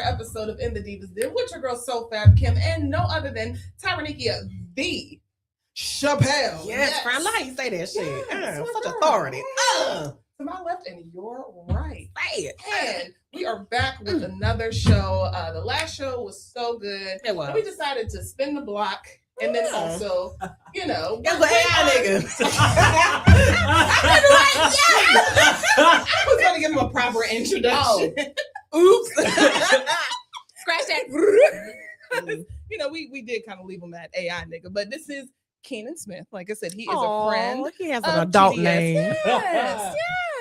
Episode of In the Divas Den with your girl Soul Fab Kim and no other than Tyranikia the Chappelle. Yes, friend. I like how you say that shit. Yes, such authority. To my left and your right. Say it. And we are back with another show. The last show was so good. It was. We decided to spin the block. And then also, you know, it was an AI nigga. I was going to give him a proper introduction. Oops. Scratch that. You know, we did kind of leave him at AI nigga, but this is Keenan Smith. Like I said, he is a friend. He has an adult name. Yes.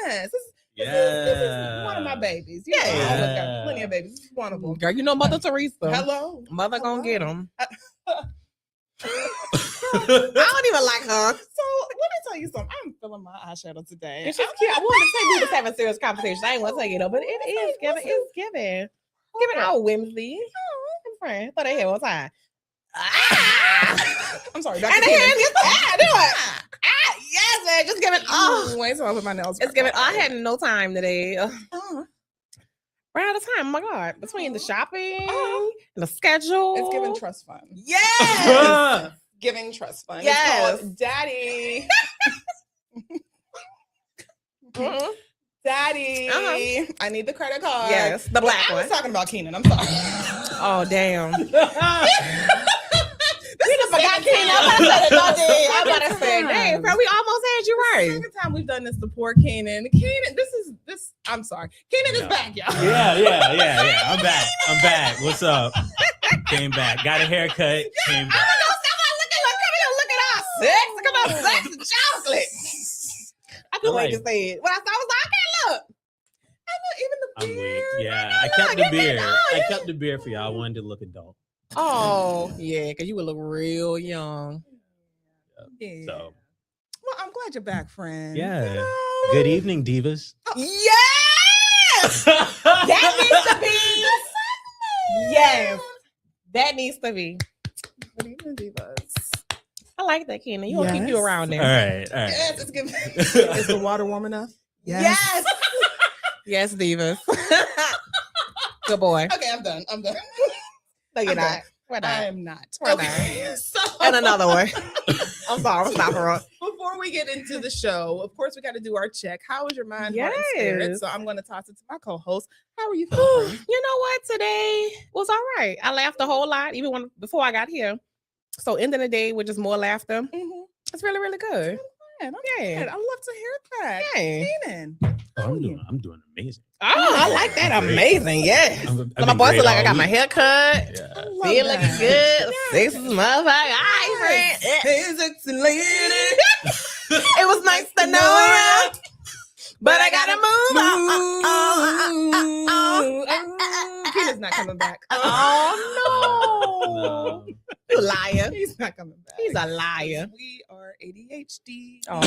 This is one of my babies. You know, I got plenty of babies. This is one of them. Girl, you know Mother Teresa. Hello. Mother gonna get him. I don't even like her. So let me tell you something. I'm feeling my eyeshadow today. It's just cute. I wanted to say we was having serious conversation. I ain't want to take it though, but it is giving. It's giving. Giving all whimsy. Oh, friend. Thought they had one time. I'm sorry. And the hand gets do it. Yes, man. Just giving. Wait till I put my nails. It's giving. I had no time today. Right out of time. Oh my God. Between the shopping and the schedule. It's giving trust fund. Yes. Giving trust fund. Yes. It's called Daddy. Daddy. I need the credit card. Yes. The black one. I was talking about Keenan. I'm sorry. Oh, damn. We just forgot Keenan. I'm about to say, dang, bro, we almost had you right. The second time we've done this to poor Keenan. Keenan, I'm sorry. Keenan is back, y'all. Yeah. I'm back. What's up? Came back. Got a haircut. Came back. Look at us. Come on, sex and chocolate. I couldn't wait to say it. When I saw, I was like, I can't look. Even the beard. Yeah, I kept the beard. I kept the beard for y'all. I wanted to look adult. Oh, yeah, because you would look real young. Yeah. So. Well, I'm glad you're back, friend. Yeah. You know? Good evening, divas. Yes! That needs to be. Yes. That needs to be. Good evening, divas. I like that, Keenan. You want to keep you around there. All right. Yes, it's good. Is the water warm enough? Yes. Yes, divas. Good boy. Okay, I'm done. No, you're not. We're not. I am not. Okay. So, and another one. I'm sorry. I'm stopping her. Before we get into the show, of course, we got to do our check. How is your mind, heart, and spirit? So I'm going to toss it to my co-host. How are you feeling? You know what? Today was all right. I laughed a whole lot, even before I got here. So end of the day with just more laughter. Mm-hmm. It's really, really good. Yeah. I'd love to hear that. Yeah. Keenan. I'm doing amazing. Oh, I like that. Amazing. Yes. So my boys feel like I got my hair cut. Yeah. Feel looking good. Sexy motherfucker. Hi, friend. Sexy lady. It was nice to know you. But I gotta move. Keenan's not coming back. Oh, no. You liar. He's not coming back. He's a liar. We are ADHD. Oh.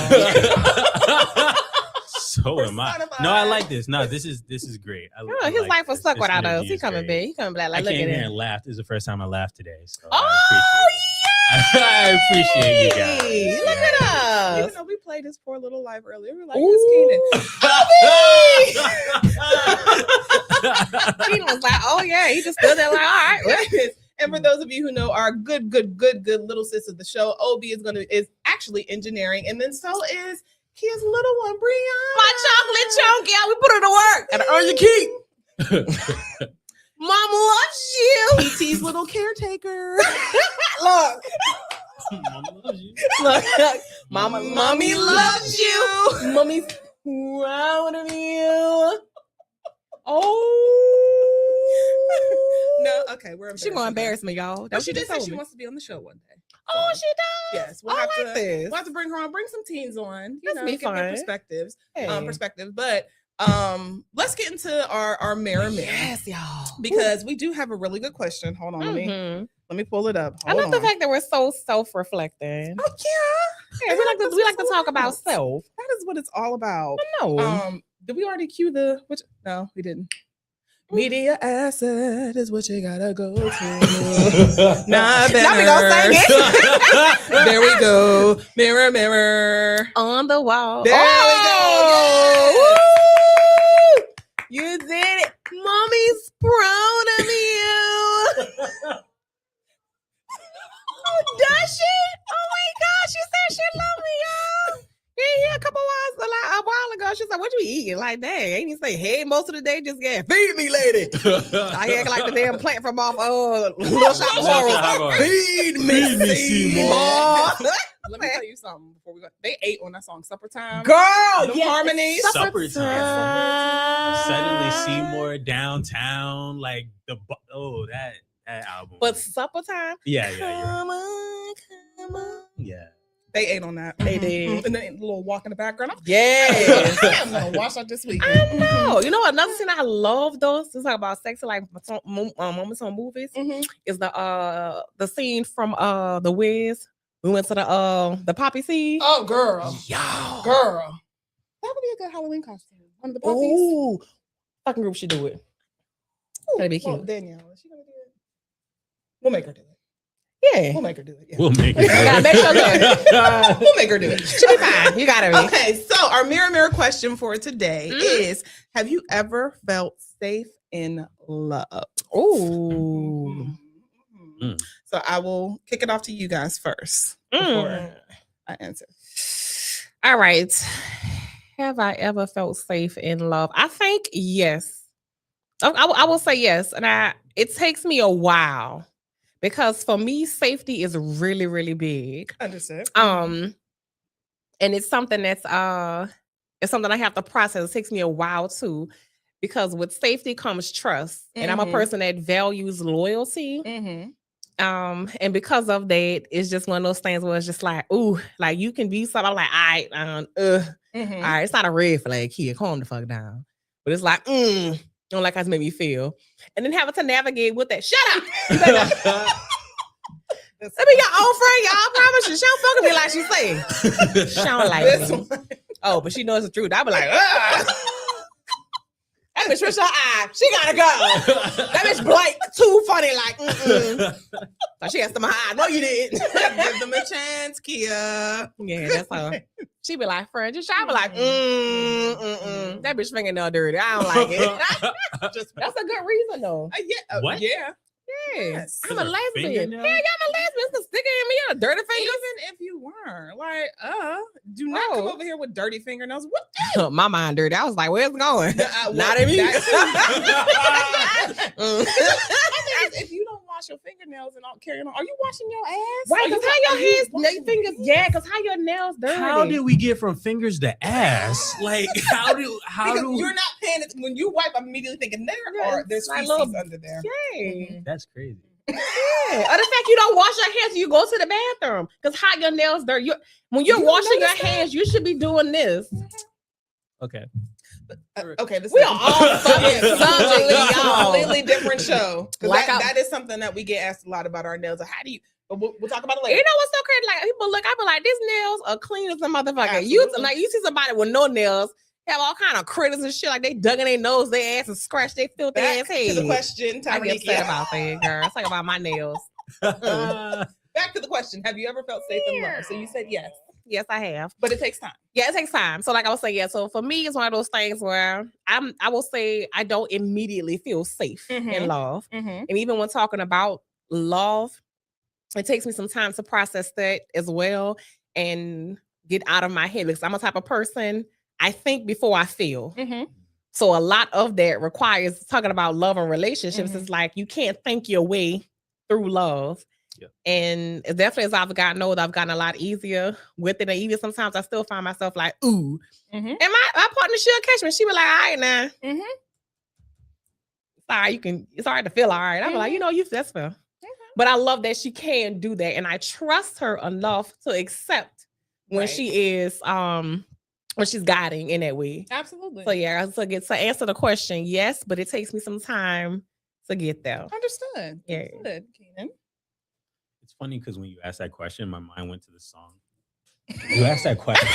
So am I. No, I like this. No, this is great. His life was stuck without us. He coming back. He coming back. Like, I look came at here him. and laughed. This is the first time I laughed today. So Oh, I appreciate you guys. Look at us. Even though we played this poor little live earlier, we were like, Ooh. it's Keenan. Keenan was like, oh yeah, he just stood there like, all right. And for those of you who know our good little sis of the show, OB is actually engineering, and then so is his little one, Brianna. My chocolate chunk, yeah, we put her to work. Gotta earn your keep. Mama loves you. PT's little caretaker. Look. Mama loves you. Look. Mommy loves you. Mommy's proud of you. Oh. No, okay, we're She gonna embarrass me, y'all. No, she did say she wants to be on the show one day. Oh, she does. Yes, we'll have to bring her on. Bring some teens on. You That's know, be give their fun. perspectives. Hey. Perspectives. But Let's get into our mirror. Yes, y'all. Because we do have a really good question. Hold on, Mhm. let me pull it up. I Hold love the on. fact that we're so self-reflecting. Oh yeah. Yeah, we like to That's talk about what self. That is what it's all about. No. Did we already cue the which? No, we didn't. Media asset is what you gotta go to. Nah, Now we gonna sing it. There we go. Mirror, mirror. On the wall. There we go. Woo! You did it. Mommy's proud of you. Oh, does she? Oh my gosh, she said she loved me, y'all. Yeah, a while ago. She was like, what you eating? Like, dang, ain't even say hey most of the day, just get feed me, lady. I act like the damn plant from off Little Shop of Horrors. Feed me, Seymour. Let me tell you something before we go. They ate on that song Supper Time. Girl, The harmonies. Supper time. Suddenly Seymour downtown, like that album. But supper time. Yeah. Come on. Yeah. They ate on that. They did. And then a little walk in the background. Yes. I'm gonna watch that this week. I know. You know what? Another thing I love though, to talk about sex, like moments on movies, is the scene from The Wiz. We went to the poppy seed. Oh, girl. Y'all. Girl. That would be a good Halloween costume. One of the puppies. Ooh. Fucking group should do it. That'd be Well, cute. Danielle, is she gonna do it? We'll make her do it. Yeah. We'll make her do it. Yeah. We'll make it. Yeah, make sure that- We'll make her do it. She'll be fine. You gotta be. Okay, so our mirror question for today is: have you ever felt safe in love? Ooh. Mm. So I will kick it off to you guys first before I answer. All right. Have I ever felt safe in love? I think yes. I will say yes. And it takes me a while because for me, safety is really, really big. Understood. And it's something that's it's something I have to process. It takes me a while too, because with safety comes trust. And I'm a person that values loyalty. And because of that, it's just one of those things where it's just like, ooh, like you can be something. I'm like, all right, it's not a red flag here. Calm the fuck down. But it's like, don't like how it's made me feel. And then having to navigate with that. Shut up. You better let me your own friend, y'all. I promise you. She don't fucking me like she say. She don't like me. Oh, but she knows the truth. I be like, that bitch switch her eye. She gotta go. That bitch blank. Too funny. Like, So she has to my eye. No, you didn't. Give them a chance, Kia. Yeah, that's her. She be like, friend, just I be like, that bitch fingernail dirty. I don't like it. That's a good reason though. Yeah. What? Yeah. Yes. Yes. I'm a Her lesbian. fingernail? Yeah, I'm a lesbian. It's sticking in me a dirty finger. Even if you weren't, like, do not come over here with dirty fingernails. What? My mind dirty. I was like, where's it going? Well, Not in me. If you don't wash your fingernails and all carrying on, are you washing your ass? Right, Are you because how your hands, washing your fingers, yeah, because how your nails dirty. How did we get from fingers to ass? Like, how Because do you're not paying it when you wipe? I'm immediately thinking there's like feces little- under there. Yeah. That's crazy. Yeah. Or the fact you don't wash your hands, you go to the bathroom. Because how your nails dirty. When you're You washing your notice that? hands, you should be doing this. Okay. Okay, this We is are all fucking subject, y'all. completely different show. 'Cause Like that is something that we get asked a lot about our nails. How do you? But we'll talk about it You later. know what's so crazy? Like people look, I be like, these nails are clean as a motherfucker. You Absolutely. like you see somebody with no nails, have all kind of critters and shit, like they dug in their nose, their ass, and scratched their filthy Back ass to head. the question, I get upset Tyrone. about that, girl. It's like about my nails. Back to the question: have you ever felt safe in love? So you said yes, Yes, I have. but it takes time. Yeah, it takes time. So, like I was saying, yeah. So for me, it's one of those things where I will say I don't immediately feel safe in Mhm. love, and even when talking about love, it takes me some time to process that as well and get out of my head because I'm a type of person I think before I feel. So a lot of that requires talking about love and relationships. Mhm. It's like you can't think your way through love. Yeah. And as definitely as I've gotten older, I've gotten a lot easier with it. And even sometimes I still find myself like, ooh. Mhm. And my partner, she'll catch me. She be like, all right now. Mhm. Sorry, it's hard to feel all right. I'm like, you know, that's fair. But I love that she can do that. And I trust her enough to accept when Right. she is or she's guiding in that way. Absolutely. So yeah, to answer the question, yes, but it takes me some time to get there. Understood. Yeah. Understood, Keenan. It's funny because when you asked that question, my mind went to the song. You asked that question.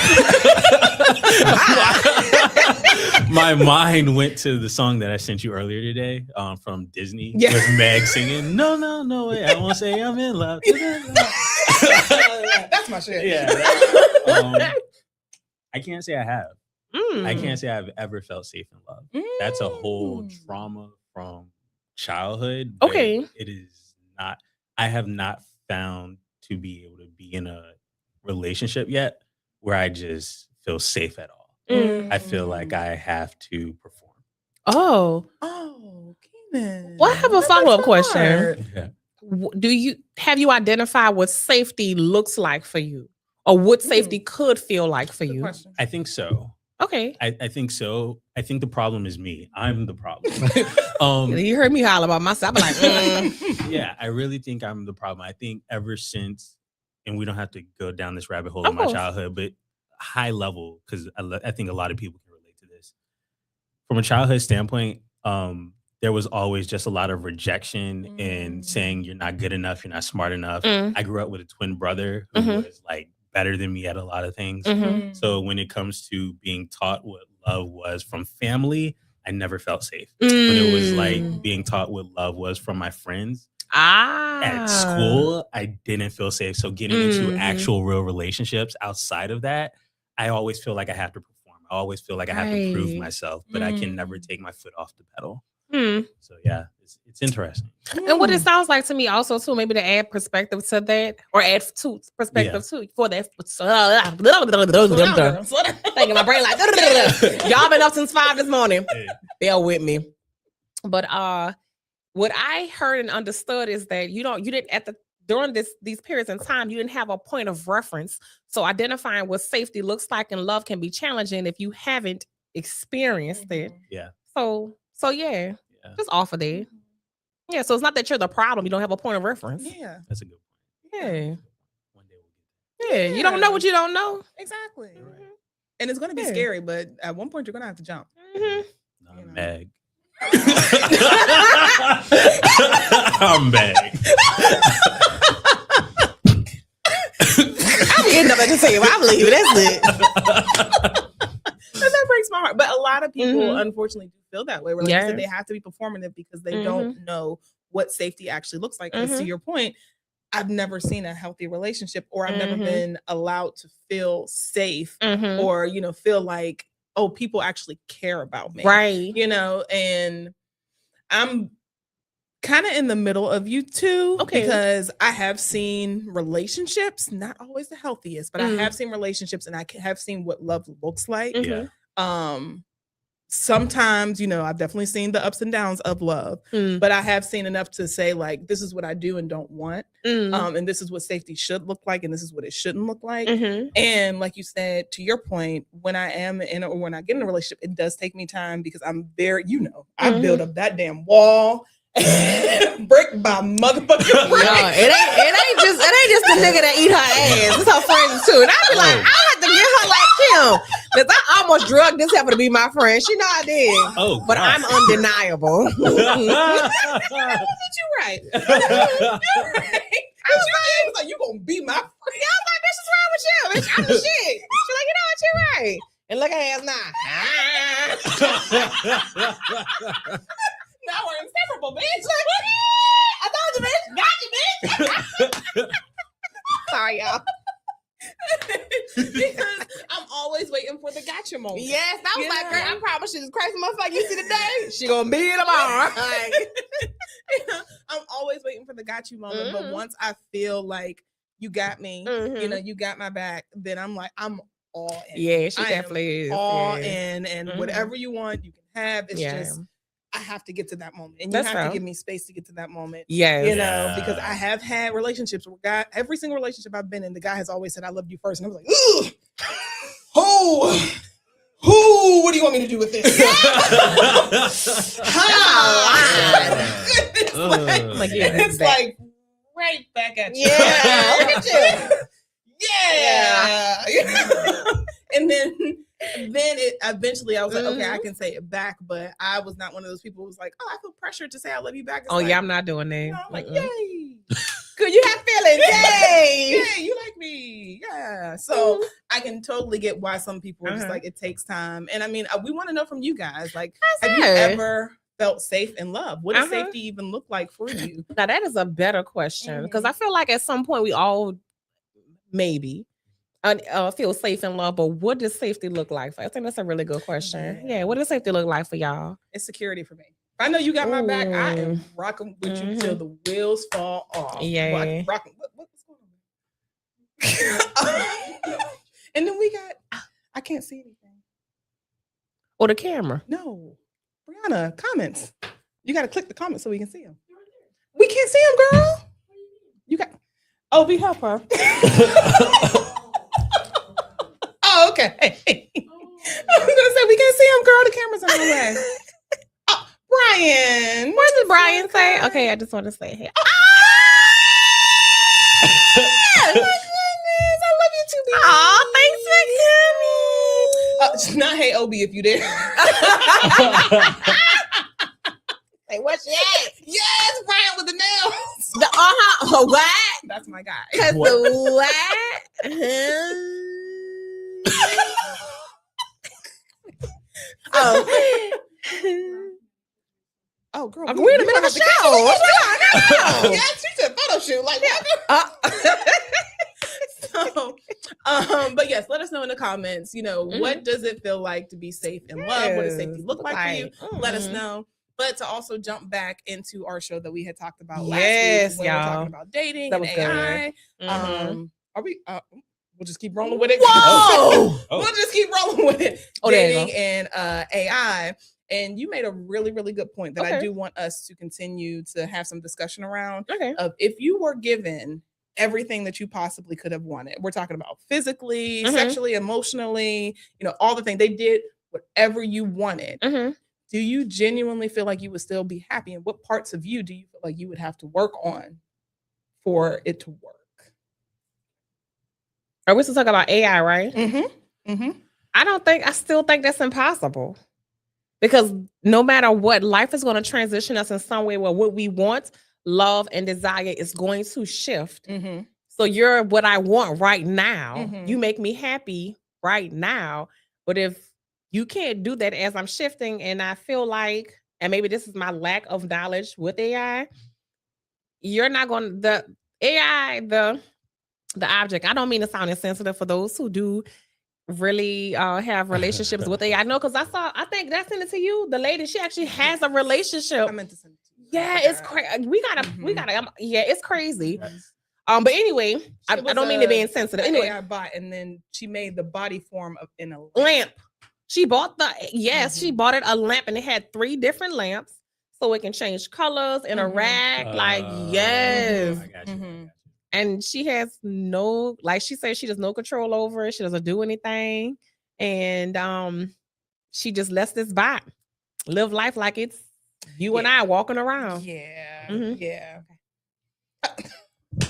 My mind went to the song that I sent you earlier today from Disney with Meg singing, No, no, no way. I won't say I'm in love. That's my shit. Yeah. I can't say I have. I can't say I've ever felt safe in love. That's a whole trauma from childhood. Okay. It is not, I have not found to be able to be in a relationship yet where I just feel safe at all. I feel like I have to perform. Oh, Keenan. Well, I have a follow-up question. Yeah. Have you identified what safety looks like for you, or what safety could feel like for you? I think so. Okay. I think so. I think the problem is me. I'm the problem. You heard me holler about myself. I'm like, yeah, I really think I'm the problem. I think ever since, and we don't have to go down this rabbit hole in my childhood, but high level, because I think a lot of people can relate to this. From a childhood standpoint, there was always just a lot of rejection and saying you're not good enough, you're not smart enough. I grew up with a twin brother who was like better than me at a lot of things. So when it comes to being taught what love was from family, I never felt safe. When it was like being taught what love was from my friends at school, I didn't feel safe. So getting into actual real relationships outside of that, I always feel like I have to perform. I always feel like I have to prove myself, but I can never take my foot off the pedal. So yeah, it's interesting. And what it sounds like to me also too, maybe to add perspective to that, or add to perspective too for that. Thinking my brain like y'all been up since 5 this morning. Bear with me. But what I heard and understood is that you didn't during these periods in time, you didn't have a point of reference. So identifying what safety looks like in love can be challenging if you haven't experienced it. Yeah. So yeah, just offer that. Yeah, so it's not that you're the problem. You don't have a point of reference. Yeah. That's a good point. Yeah. One day we'll get Yeah, you don't know what you don't know. Exactly. And it's going to be scary, but at one point you're going to have to jump. I'm Meg. I'm Meg. I'm getting up at the table. I'm leaving. That's it. That breaks my heart. But a lot of people, unfortunately, do feel that way. Where like you said, they have to be performative because they don't know what safety actually looks like. Because to your point, I've never seen a healthy relationship, or I've never been allowed to feel safe, or feel like, oh, people actually care about me, right? And I'm kind of in the middle of you two, because I have seen relationships, not always the healthiest, but I have seen relationships, and I have seen what love looks like. Sometimes, I've definitely seen the ups and downs of love, but I have seen enough to say, like, this is what I do and don't want. And this is what safety should look like. And this is what it shouldn't look like. And like you said, to your point, when I am or when I get in a relationship, it does take me time because I'm very, I build up that damn wall. Brick by motherfucking brick. No, it ain't just the nigga that eat her ass. It's her friends too. And I be like, I have to get her like Kim. Because I almost drugged this heifer to be my friend. She know I did. But I'm undeniable. You're right. I was like, you gonna be my friend. Yeah, I'm like, bitch, what's wrong with you? Bitch, I'm the shit. She's like, what, you're right. And look at ass now. Now we're inseparable, bitch. Like, I told you, bitch. Got you, bitch. Sorry, y'all. Because I'm always waiting for the gotcha moment. Yes, that was like, girl, I promise you, this crazy motherfucker you see today, she gonna be here tomorrow. I'm always waiting for the got you moment. But once I feel like you got me, you got my back, then I'm like, I'm all in. Yeah, she definitely is. All in, and whatever you want, you can have. It's just, I have to get to that moment, and you have to give me space to get to that moment. Yeah, because I have had relationships where every single relationship I've been in, the guy has always said, "I love you first," and I was like, "Ugh, who? What do you want me to do with this?" It's like right back at you. Yeah, look at you. Yeah. And then then it eventually I was like, okay, I can say it back, but I was not one of those people who was like, oh, I feel pressured to say I love you back. It's Yeah, I'm not doing that. You know, I'm like, yay. Cause you have feelings, yay. Yeah, you like me. Yeah. So I can totally get why some people are just like, it takes time. And I mean, we want to know from you guys, like, have you ever felt safe in love? What does safety even look like for you? Now that is a better question, because I feel like at some point we all maybe feel safe in love, but what does safety look like? I think that's a really good question. Yeah, what does safety look like for y'all? It's security for me. If I know you got my back, I am rocking with you till the wheels fall off. Yeah. Rocking. What's going on? And then we got, I can't see anything. Or the camera. No. Brianna, comments. You got to click the comments so we can see them. We can't see them, girl. You got, we help her. Oh, okay. I was gonna say we can't see him, girl. The camera's on the way. Oh, Brian. What did Brian say? Okay, I just want to say, hey. My goodness, I love you too, baby. Oh, thanks for coming. Not hey, Obi, if you did. Hey, what's that? Yes, Brian with the nails. What? That's my guy. Cause the what? Oh, girl, we're in the middle of a show. Yeah, she said photo shoot. Like, but yes, let us know in the comments. You know, what does it feel like to be safe in love? What does safety look like for you? Let us know. But to also jump back into our show that we had talked about last week, when we were talking about dating and AI. Are we? We'll just keep rolling with it. Whoa! We'll just keep rolling with it. Dating and AI. And you made a really, really good point that I do want us to continue to have some discussion around. Of if you were given everything that you possibly could have wanted, we're talking about physically, sexually, emotionally, you know, all the things, they did whatever you wanted. Do you genuinely feel like you would still be happy? And what parts of you do you feel like you would have to work on for it to work? Are we still talking about AI, right? I still think that's impossible. Because no matter what, life is going to transition us in some way where what we want, love, and desire is going to shift. So you're what I want right now. You make me happy right now. But if you can't do that as I'm shifting, and I feel like, and maybe this is my lack of knowledge with AI, you're not going, the AI, the object, I don't mean to sound insensitive for those who do really have relationships with AI. I know, because I think that's sent it to you. The lady, she actually has a relationship. I meant to send it to you. Yeah, it's crazy. We gotta, yeah, it's crazy. But anyway, I don't mean to be insensitive. Anyway, AI bot, and then she made the body form in a lamp. She bought she bought it a lamp, and it had 3 different lamps, so it can change colors, interact. Yes. I got you. And she has no, like she says, she has no control over it. She doesn't do anything. And she just lets this bot live life like it's you and I walking around. Yeah. Yeah. We're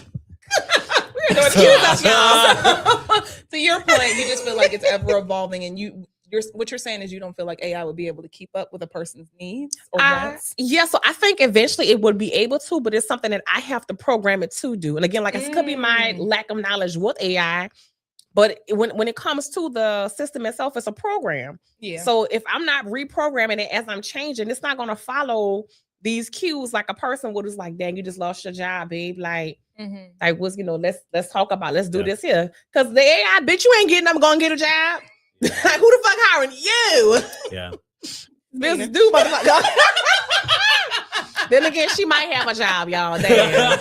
gonna accuse us, y'all. To your point, you just feel like it's ever evolving, and what you're saying is you don't feel like AI would be able to keep up with a person's needs or wants? Yeah, so I think eventually it would be able to, but it's something that I have to program it to do. And again, like it could be my lack of knowledge with AI, but when it comes to the system itself, it's a program. Yeah. So if I'm not reprogramming it as I'm changing, it's not going to follow these cues like a person would. Is like, dang, you just lost your job, babe. Like, like was, let's talk about, let's do this here. Because the AI, bitch, you ain't getting, I'm going to get a job. Like, who the fuck hiring you? Yeah. This dude, motherfucker. Then again, she might have a job, y'all. Damn.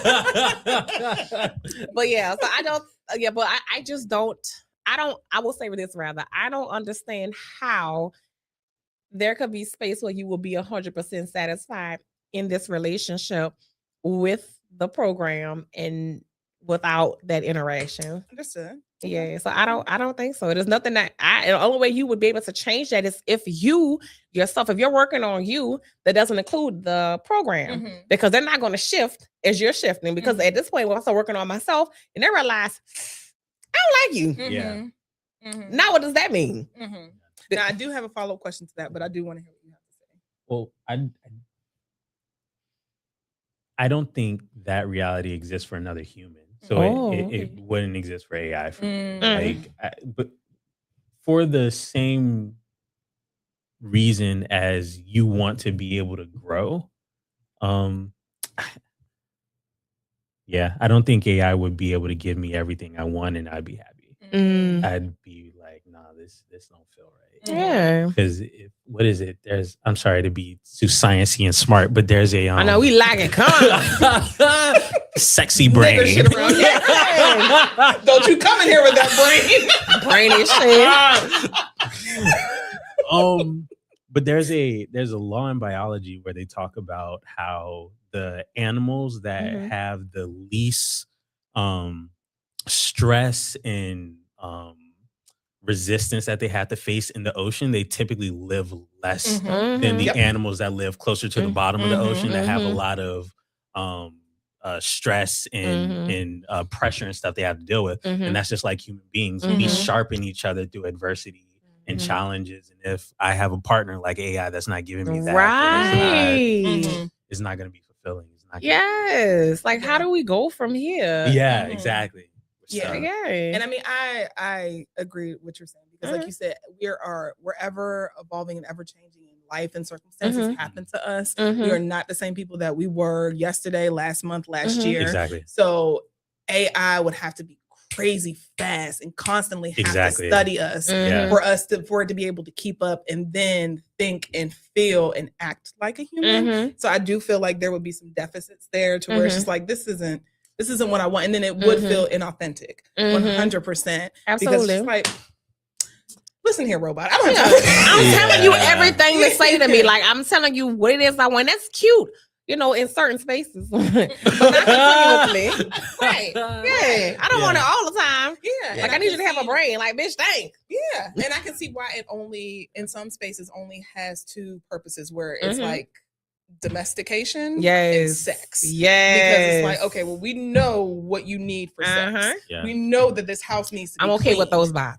But yeah, so I don't. Yeah, but I just don't. I will say this rather. I don't understand how there could be space where you will be 100% satisfied in this relationship with the program and without that interaction. Understood. Yeah, so I don't think so. There's nothing that the only way you would be able to change that is if you yourself, if you're working on you, that doesn't include the program, because they're not going to shift as you're shifting. Because at this point, when I start working on myself, and they realize I don't like you. Yeah. Now, what does that mean? Now, I do have a follow-up question to that, but I do want to hear what you have to say. Well, I don't think that reality exists for another human. So it wouldn't exist for AI. For me. But for the same reason as you want to be able to grow, yeah, I don't think AI would be able to give me everything I want and I'd be happy. I'd be like, nah, this don't feel right. Yeah. Because what is it? I'm sorry to be too sciencey and smart, but there's a I know we like it. sexy brain. Shit around. Don't you come in here with that brain. Brainy shit. But there's a law in biology where they talk about how the animals that have the least stress and resistance that they have to face in the ocean, they typically live less than the animals that live closer to the bottom of the ocean that have a lot of stress and pressure and stuff they have to deal with. And that's just like human beings. We sharpen each other through adversity and challenges. And if I have a partner like AI that's not giving me that, it's not going to be fulfilling. It's not like how do we go from here? Yeah, exactly. Yeah. And I mean, I agree with what you're saying because like you said, we're ever evolving and ever changing in life and circumstances happen to us. We are not the same people that we were yesterday, last month, last year. Exactly. So AI would have to be crazy fast and constantly have to study us for it to be able to keep up and then think and feel and act like a human. So I do feel like there would be some deficits there to where it's just like this isn't what I want, and then it would feel inauthentic, 100%. Absolutely. Because it's like, listen here, robot. I don't have I'm telling you everything to say to me. Like I'm telling you what it is I want. That's cute. In certain spaces, but not continuously. Right? Yeah, I don't want it all the time. Yeah, like I need you to have a brain. Like, bitch, thanks. Yeah, and I can see why it only in some spaces only has two purposes, where it's like domestication and sex. Because it's like, okay, well, we know what you need for sex. We know that this house needs to be okay clean, with those vibes.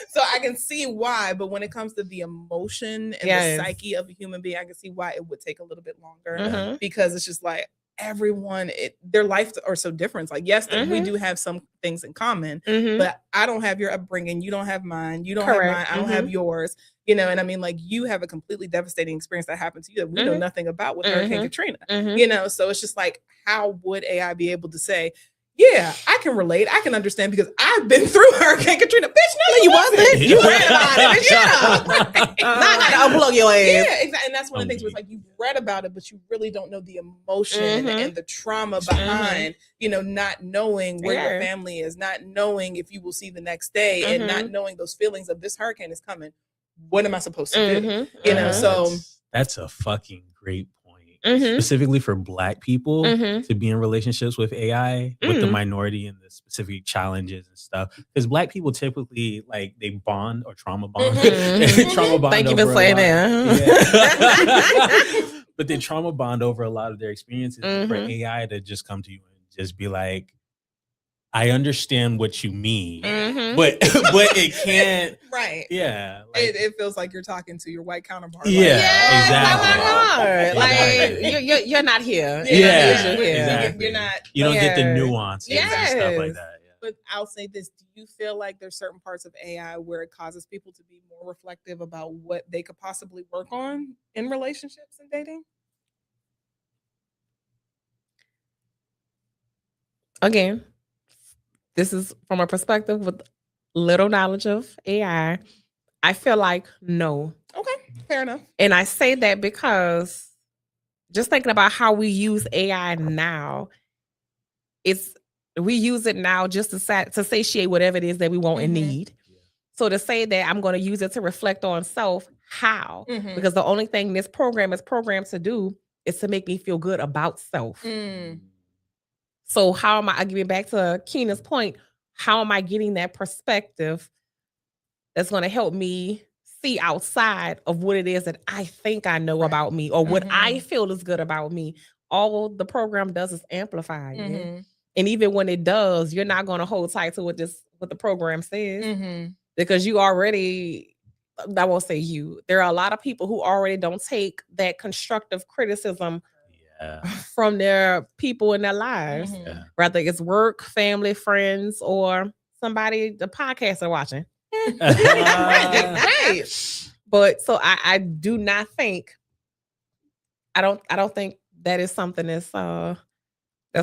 So I can see why, but when it comes to the emotion and the psyche of a human being, I can see why it would take a little bit longer because it's just like everyone, their lives are so different. It's like, yes, we do have some things in common, but I don't have your upbringing. You don't have mine. You don't have mine. I don't have yours. And I mean, like you have a completely devastating experience that happened to you that we know nothing about with Hurricane Katrina, so it's just like, how would AI be able to say, yeah, I can relate. I can understand because I've been through Hurricane Katrina. Bitch, no, you wasn't. You read about it. Yeah. Now I gotta unplug your ass. Yeah, exactly. And that's one of the things where it's like you've read about it, but you really don't know the emotion and the trauma behind, not knowing where your family is, not knowing if you will see the next day, and not knowing those feelings of this hurricane is coming. What am I supposed to do? So that's a fucking great point. Specifically for Black people to be in relationships with AI, with the minority and the specific challenges and stuff. Because Black people typically like they bond or trauma bond. Trauma bond. Thank you for saying that. But they trauma bond over a lot of their experiences. For AI to just come to you and just be like, I understand what you mean, but it can't. Right. Yeah. Like, it feels like you're talking to your white counterpart. Yeah, exactly. Oh my God. Like you're not here. Exactly. You're not. You don't get the nuance and stuff like that. Yeah. But I'll say this: do you feel like there's certain parts of AI where it causes people to be more reflective about what they could possibly work on in relationships and dating? Again, this is from a perspective with little knowledge of AI. I feel like no. Okay, fair enough. And I say that because just thinking about how we use AI now, we use it now just to satiate whatever it is that we want and need. So to say that I'm going to use it to reflect on self, how? Because the only thing this program is programmed to do is to make me feel good about self. So how am I getting back to Keena's point? How am I getting that perspective that's going to help me see outside of what it is that I think I know about me or what I feel is good about me? All the program does is amplify it. And even when it does, you're not going to hold tight to what the program says. because you already, I won't say you, there are a lot of people who already don't take that constructive criticism from their people in their lives, whether it's work, family, friends, or somebody, the podcast they're watching. Right. But so I do not think, I don't think that is something that's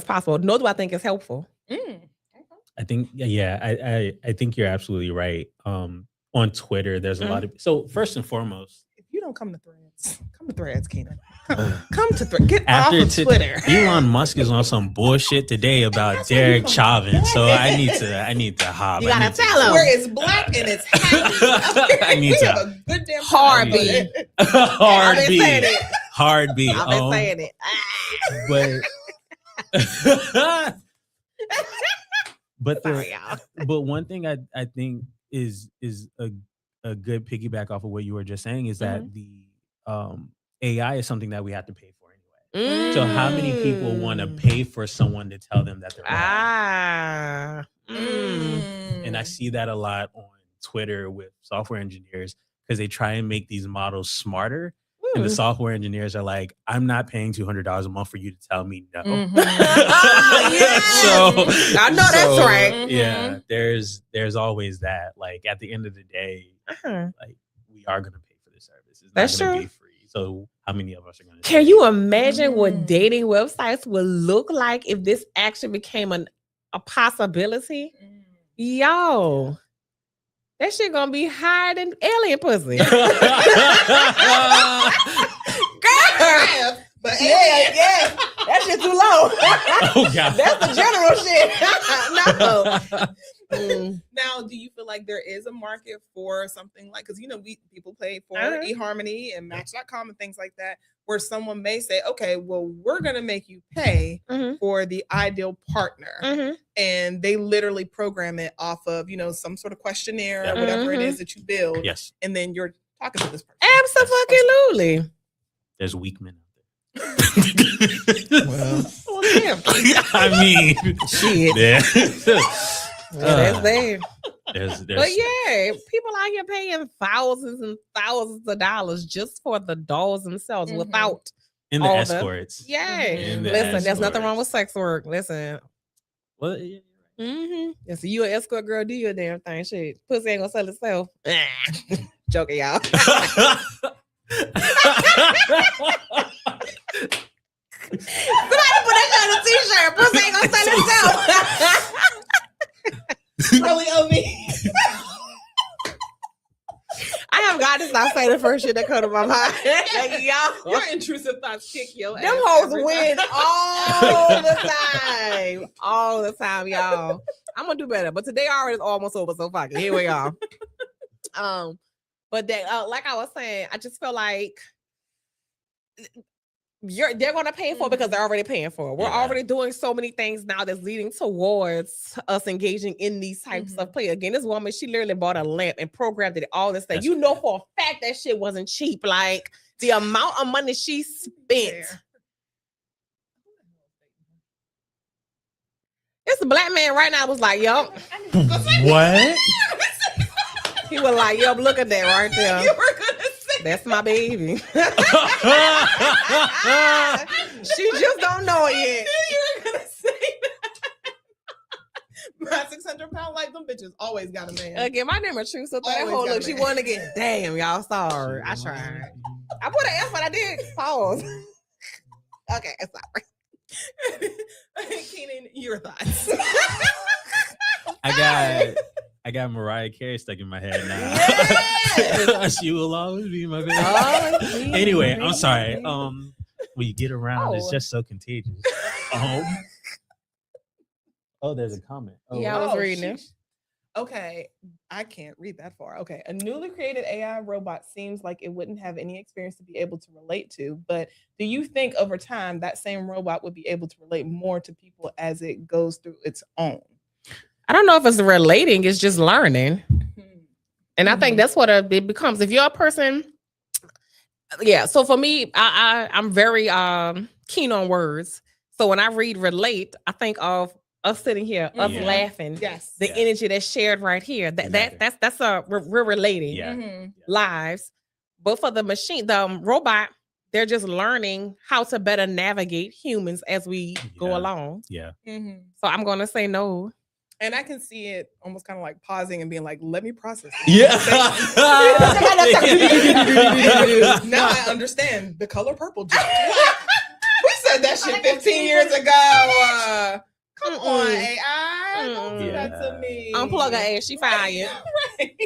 possible. Nor do I think it's helpful. I think, I think you're absolutely right. On Twitter, there's a lot of, so first and foremost, if you don't come to Threads, Keenan. Come to Threads. Get off of Twitter. Elon Musk is on some bullshit today about Derek Chauvin, so I need to hop. You gotta tell him where it's black and it's happy. I need to have a good damn hard B. Hard B. Hard B. I've been saying it. But sorry, y'all. But one thing I think is a good piggyback off of what you were just saying is that the AI is something that we have to pay for anyway. So how many people want to pay for someone to tell them that they're wrong? And I see that a lot on Twitter with software engineers because they try and make these models smarter. And the software engineers are like, I'm not paying $200 a month for you to tell me no. So I know that's right. Yeah, there's always that. Like at the end of the day, like we are gonna pay for this service. It's that's not gonna true. Be free. So how many of us are gonna? Can you imagine what dating websites would look like if this actually became a possibility? Yo. That shit gonna be higher than alien pussy. Girl. But yeah. That shit too low. Oh God. That's the general shit. No. Now, do you feel like there is a market for something like, because people pay for eHarmony and Match.com and things like that, where someone may say, okay, well, we're gonna make you pay for the ideal partner. And they literally program it off of, some sort of questionnaire or whatever it is that you build. Yes. And then you're talking to this person. Absolutely. There's weak men out there. Well, damn. I mean, shit. That's there. But yeah, people out here paying thousands and thousands of dollars just for the dolls themselves without in the escorts. Listen, there's nothing wrong with sex work. Listen. Well, Yes, you an escort girl, do your damn thing. Shit. Pussy ain't gonna sell itself. Joking, y'all. Somebody put that on a t-shirt. Pussy ain't gonna sell itself. Really, Obi? I have got to stop saying the first shit that come to my mind. Like, y'all, your intrusive thoughts kick your ass. Them hoes win all the time, y'all. I'm gonna do better, but today already is almost over, so fuck it. Here we are. But that, like I was saying, I just feel like they're gonna pay for it because they're already paying for it. We're already doing so many things now that's leading towards us engaging in these types of play. Again, this woman, she literally bought a lamp and programmed it, all this stuff. You know for a fact that shit wasn't cheap. Like the amount of money she spent. It's a black man right now was like, yup. What? He was like, yup, look at that right there. You were gonna say that's my baby. She just don't know it yet. You were gonna say that. My 600-pound like them bitches always got a man. Again, my name is True. So that whole look, she wanted to get. Damn, y'all, sorry. I tried. I put an F, but I did pause. Okay, sorry. Keenan, your thoughts. I got Mariah Carey stuck in my head now. Yes! She will always be my baby. Anyway, I'm sorry. When you get around, it's just so contagious. Oh, there's a comment. Yeah, I was reading it. Okay, I can't read that far. Okay, a newly created AI robot seems like it wouldn't have any experience to be able to relate to, but do you think over time that same robot would be able to relate more to people as it goes through its own? I don't know if it's relating, it's just learning. And I think that's what it becomes. If you're a person, so for me, I'm very keen on words. So when I read relate, I think of us sitting here, us laughing. Yes. The energy that's shared right here. That's we're relating lives. But for the machine, the robot, they're just learning how to better navigate humans as we go along. Yeah. So I'm gonna say no. And I can see it almost kind of like pausing and being like, let me process this. Yeah. Now I understand the color purple. We said that shit 15 years ago. Come on, AI. Don't do that to me. Unplug her ass. She fired. Right.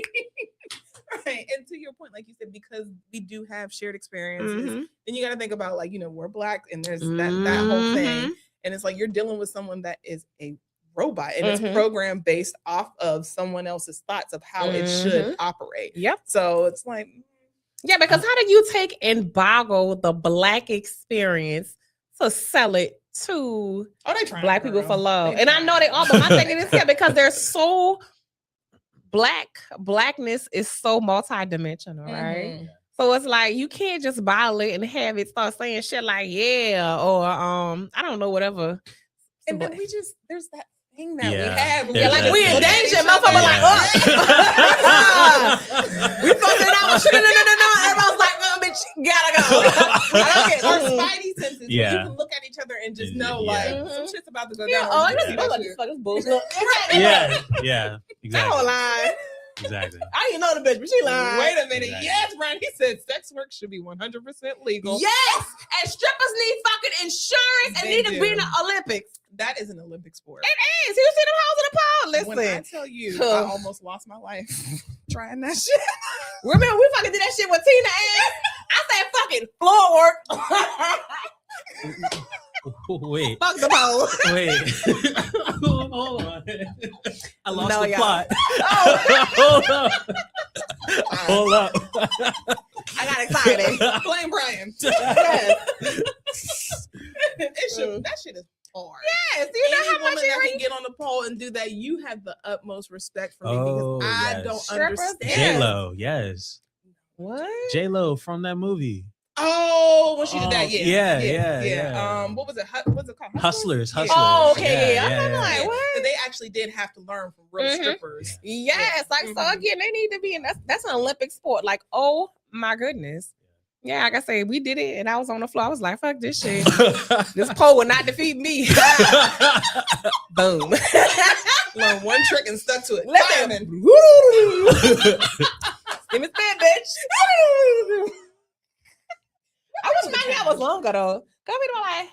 Right. And to your point, like you said, because we do have shared experiences, then you got to think about, like, we're Black and there's that whole thing. And it's like you're dealing with someone that is a robot and it's programmed based off of someone else's thoughts of how it should operate. Yep. So it's like, because how do you take and boggle the Black experience to sell it to Black people for love? And I know they are, but my thing is because they're so Blackness is so multidimensional, right? So it's like you can't just bottle it and have it start saying shit like or I don't know, whatever. And then there's that thing that we have. Like we in danger, motherfucker. We fucking out. No. Everyone's like, oh, bitch, gotta go. I don't get our spidey senses. You can look at each other and just know, like, some shit's about to go down. This bullshit. Yeah. Exactly. That whole line. Exactly. I didn't know the bitch, but she lied. Wait a minute. Exactly. Yes, Brian. He said sex work should be 100% legal. Yes, and strippers need fucking insurance and need to be in the Olympics. That is an Olympic sport. It is. You see them hoes in the pole. Listen. When I tell you, I almost lost my life trying that shit. Remember, we fucking did that shit with Tina ass. I said fucking floor work. Wait. Fuck the pole. Wait. Hold on. I lost the plot. Hold up. I got excited. Blame Brian. That shit is hard. Yes. You know how much that can get on the pole and do that, you have the utmost respect for me because I don't understand. J-Lo, yes. What? J-Lo from that movie. Oh, when she did that, yeah. What was it? What's it called? Hustlers. Oh, okay. I'm like, what? So they actually did have to learn from real strippers. Yes, like so again, they need to be in. That's an Olympic sport. Like, oh my goodness. Yeah, like I said, we did it, and I was on the floor. I was like, "Fuck this shit. This pole will not defeat me." Boom. Learned one trick and stuck to it. Listen. Give me that, bitch. I wish my hair was longer though. Cause we were like,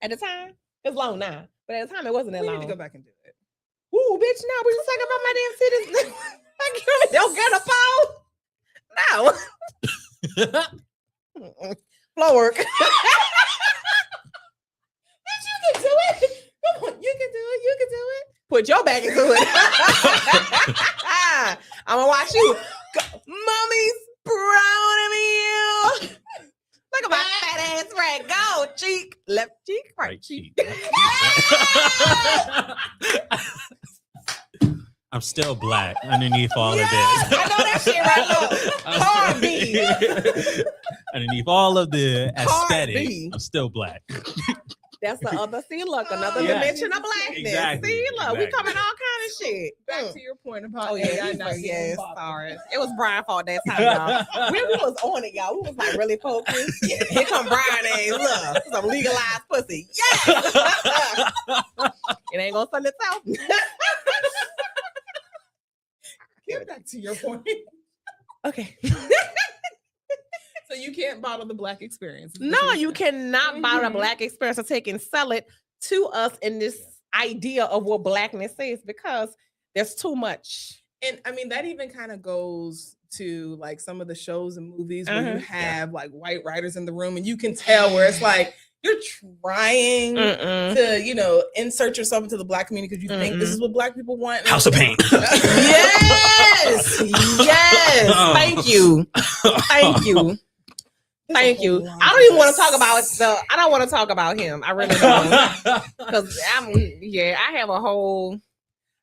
at the time, it's long now, but at the time it wasn't that long. We need to go back and do it. Ooh, bitch! No, we just talking about my damn cities. I don't get a phone. No. Floor work. Bitch, you can do it. Come on, you can do it. You can do it. Put your back into it. I'm gonna watch you, mommy's proud of me. Look at my fat ass rag. Go, cheek, left cheek, right cheek. I'm still Black underneath all of this. I know that shit right now. Hard B. Underneath all of the aesthetic, I'm still Black. That's the other, see, look, another dimension of Blackness. Exactly. See, look, we coming all kind of shit. Back to your point about sorry. It was Brian's fault that time, y'all. We was on it, y'all. We was like really focused. Here come Brian and look, some legalized pussy. Yes! It ain't gonna sell itself. Get back to your point. Okay. So you can't bottle the Black experience. No, you cannot bottle a Black experience or take and sell it to us in this idea of what Blackness is because there's too much. And I mean, that even kind of goes to like some of the shows and movies where you have like white writers in the room and you can tell where it's like, you're trying to, insert yourself into the Black community because you think this is what Black people want. House of Pain. Yes. Yes. Thank you. Thank you. Thank you. I don't even want to talk about I don't want to talk about him. I really don't. Because I have a whole.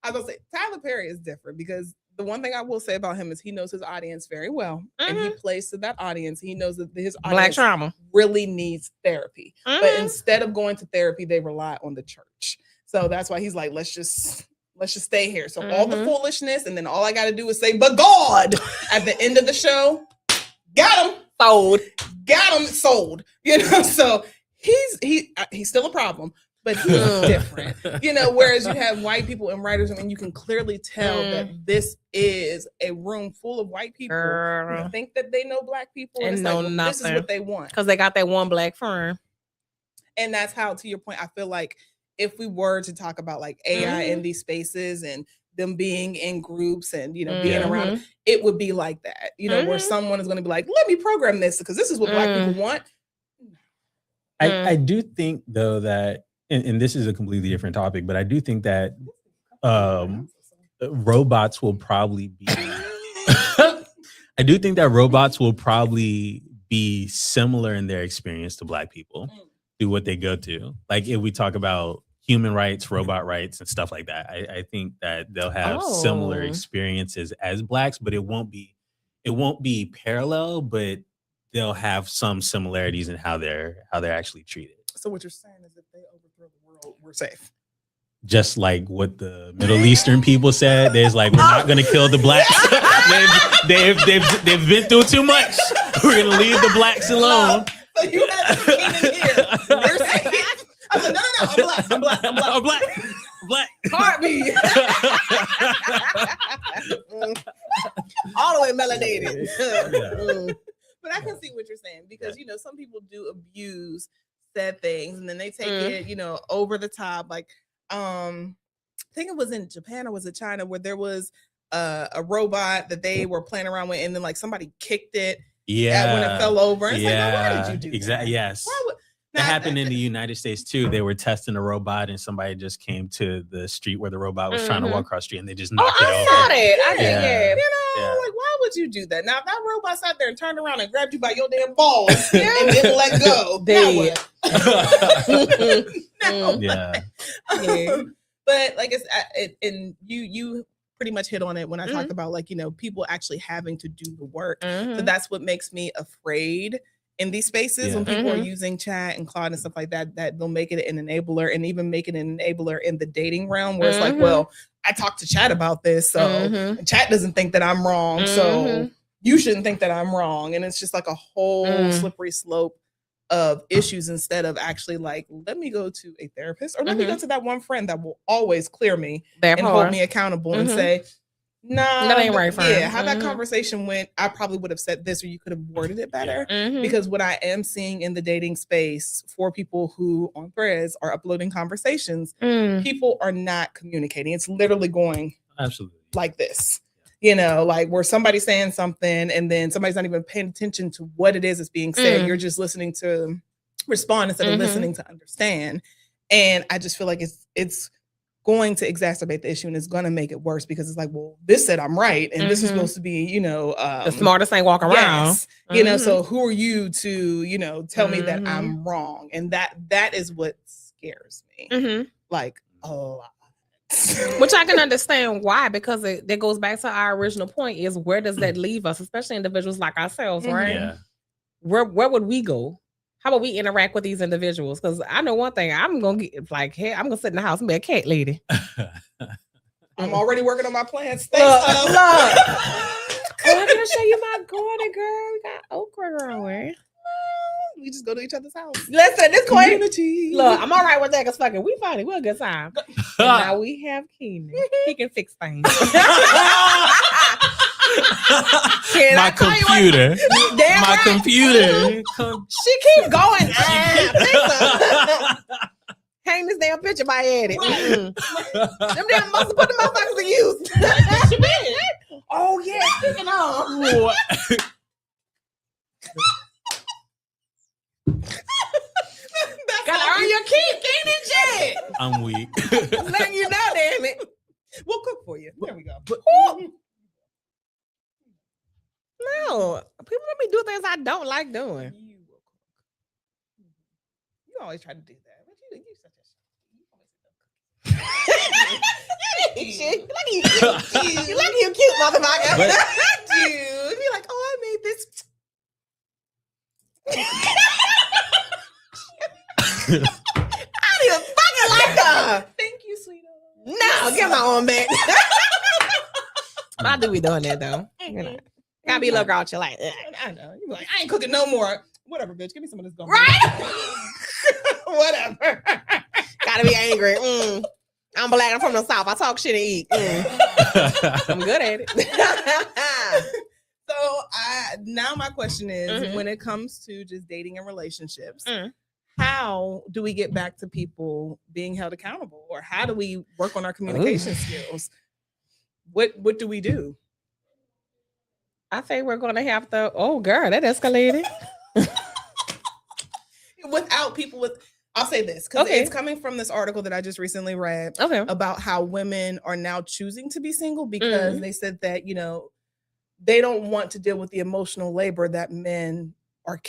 I was gonna say Tyler Perry is different because the one thing I will say about him is he knows his audience very well, and he plays to that audience. He knows that his audience Black trauma really needs therapy, but instead of going to therapy, they rely on the church. So that's why he's like, let's just stay here. So all the foolishness, and then all I got to do is say, but God, at the end of the show, got him sold. So he's still a problem, but he's different. Whereas you have white people and writers, and you can clearly tell that this is a room full of white people who think that they know black people, and it's know like, nothing. This is what they want because they got that one black firm. And that's how, to your point, I feel like if we were to talk about like AI in these spaces and them being in groups and being around, it would be like that. Where someone is going to be like, let me program this because this is what black people want. I do think though that, and this is a completely different topic, but I do think that robots will probably be similar in their experience to black people through what they go to. Like if we talk about human rights, robot rights, and stuff like that, I think that they'll have similar experiences as blacks, but it won't be parallel, but they'll have some similarities in how they're actually treated. So what you're saying is if they overthrow the world, we're safe. Just like what the Middle Eastern people said, there's like, we're not going to kill the blacks. they've been through too much. We're going to leave the blacks alone. So you have to in here. We're safe. I said, no, I'm black. Heartbeat. All the way melanated. But I can see what you're saying because, some people do abuse said things and then they take it, over the top. Like, I think it was in Japan or was it China where there was a robot that they were playing around with and then like somebody kicked it when it fell over. And it's like, why did you do that? Exactly. Yes. That happened in the United States too. They were testing a robot and somebody just came to the street where the robot was trying to walk across the street and they just knocked it over. I saw that. I did. Like, why would you do that? Now, if that robot sat there and turned around and grabbed you by your damn balls and didn't let go, dead. But like and you pretty much hit on it when I talked about like, people actually having to do the work. So that's what makes me afraid in these spaces when people are using chat and Claude and stuff like that they'll make it an enabler and even make it an enabler in the dating realm where it's like, well, I talked to chat about this, so chat doesn't think that I'm wrong, so you shouldn't think that I'm wrong. And it's just like a whole slippery slope of issues instead of actually like, let me go to a therapist or let me go to that one friend that will always clear me and hold me accountable and say, nah, that ain't right, friend. Yeah, how that conversation went, I probably would have said this or you could have worded it better. Because what I am seeing in the dating space for people who on Threads are uploading conversations, people are not communicating. It's literally going absolutely like this. Like where somebody's saying something and then somebody's not even paying attention to what it is that's being said. You're just listening to respond instead of listening to understand. And I just feel like it's going to exacerbate the issue and it's going to make it worse because it's like, well, this said I'm right and this is supposed to be, the smartest thing walk around. Yes, so who are you to, tell me that I'm wrong? And that is what scares me, like a lot. Which I can understand why, because that goes back to our original point is where does that leave us, especially individuals like ourselves, right? Yeah. Where would we go? How about we interact with these individuals? Because I know one thing, I'm gonna get like, hey, I'm gonna sit in the house and be a cat lady. I'm already working on my plans. Look. I'm gonna show you my garden, girl. We got okra growing. We just go to each other's house. Listen, this community. Look, I'm all right with that because fucking we funny. We're a good time. And now we have Keenan. He can fix things. My computer. My computer. She keeps going. Hang this damn picture by Eddie. Them damn must have put the motherfuckers to use. Oh yeah, speaking of. Gotta earn your keep, Keenan shit. I'm weak. I'm letting you know, damn it. We'll cook for you. There we go. No, people let me do things I don't like doing. You always try to do that. But you such a shit. You lucky you cute, motherfucker. Dude, be like, oh, I made this. I didn't fucking like her. Thank get my arm back. But I do be doing that though. You know, gotta be a little grouchy like. I know. You be like, I ain't cooking no more. Whatever, bitch. Give me some of this gum. Right. Whatever. Gotta be angry. I'm black. I'm from the South. I talk shit and eat. I'm good at it. So now my question is, when it comes to just dating and relationships, how do we get back to people being held accountable, or how do we work on our communication skills? What do we do? I think we're gonna have to. Oh, girl, that escalated. Without people with, I'll say this because it's coming from this article that I just recently read about how women are now choosing to be single because they said that, you know, they don't want to deal with the emotional labor that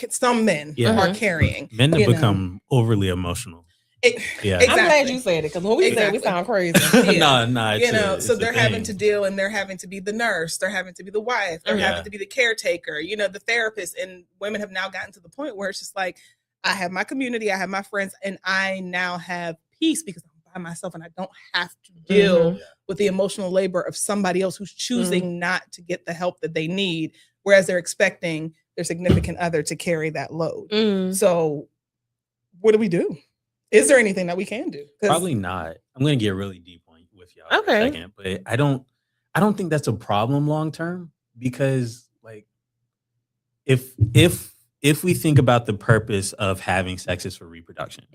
some men are carrying. Men have become overly emotional. Exactly. I'm glad you said it because when we say we sound crazy. No, you know, so they're having to deal, and they're having to be the nurse, they're having to be the wife, they're having to be the caretaker, you know, the therapist. And women have now gotten to the point where it's just like, I have my community, I have my friends, and I now have peace because I'm by myself and I don't have to deal with the emotional labor of somebody else who's choosing not to get the help that they need, whereas they're expecting their significant other to carry that load. So what do we do? Is there anything that we can do? Probably not. I'm going to get really deep with y'all in a second, but I don't think that's a problem long term, because like if we think about the purpose of having sex is for reproduction,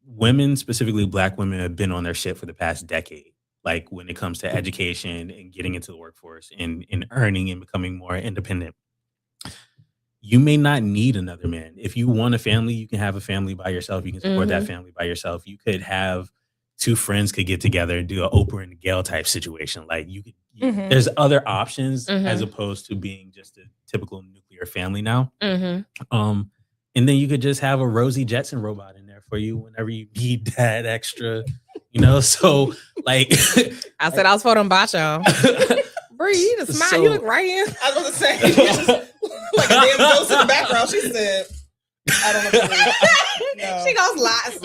women, specifically Black women, have been on their shit for the past decade. Like when it comes to education and getting into the workforce and earning and becoming more independent. You may not need another man. If you want a family, you can have a family by yourself. You can support that family by yourself. You could have two friends could get together and do an Oprah and Gail type situation. Like you could, there's other options as opposed to being just a typical nuclear family now. And then you could just have a Rosie Jetson robot in there for you whenever you need that extra, you know? So like, I said I was for them bacho. Bree, you just smile. So, you look right in. I was going to say, you just, like a damn ghost in the background. She said, I don't know. No. She goes lots.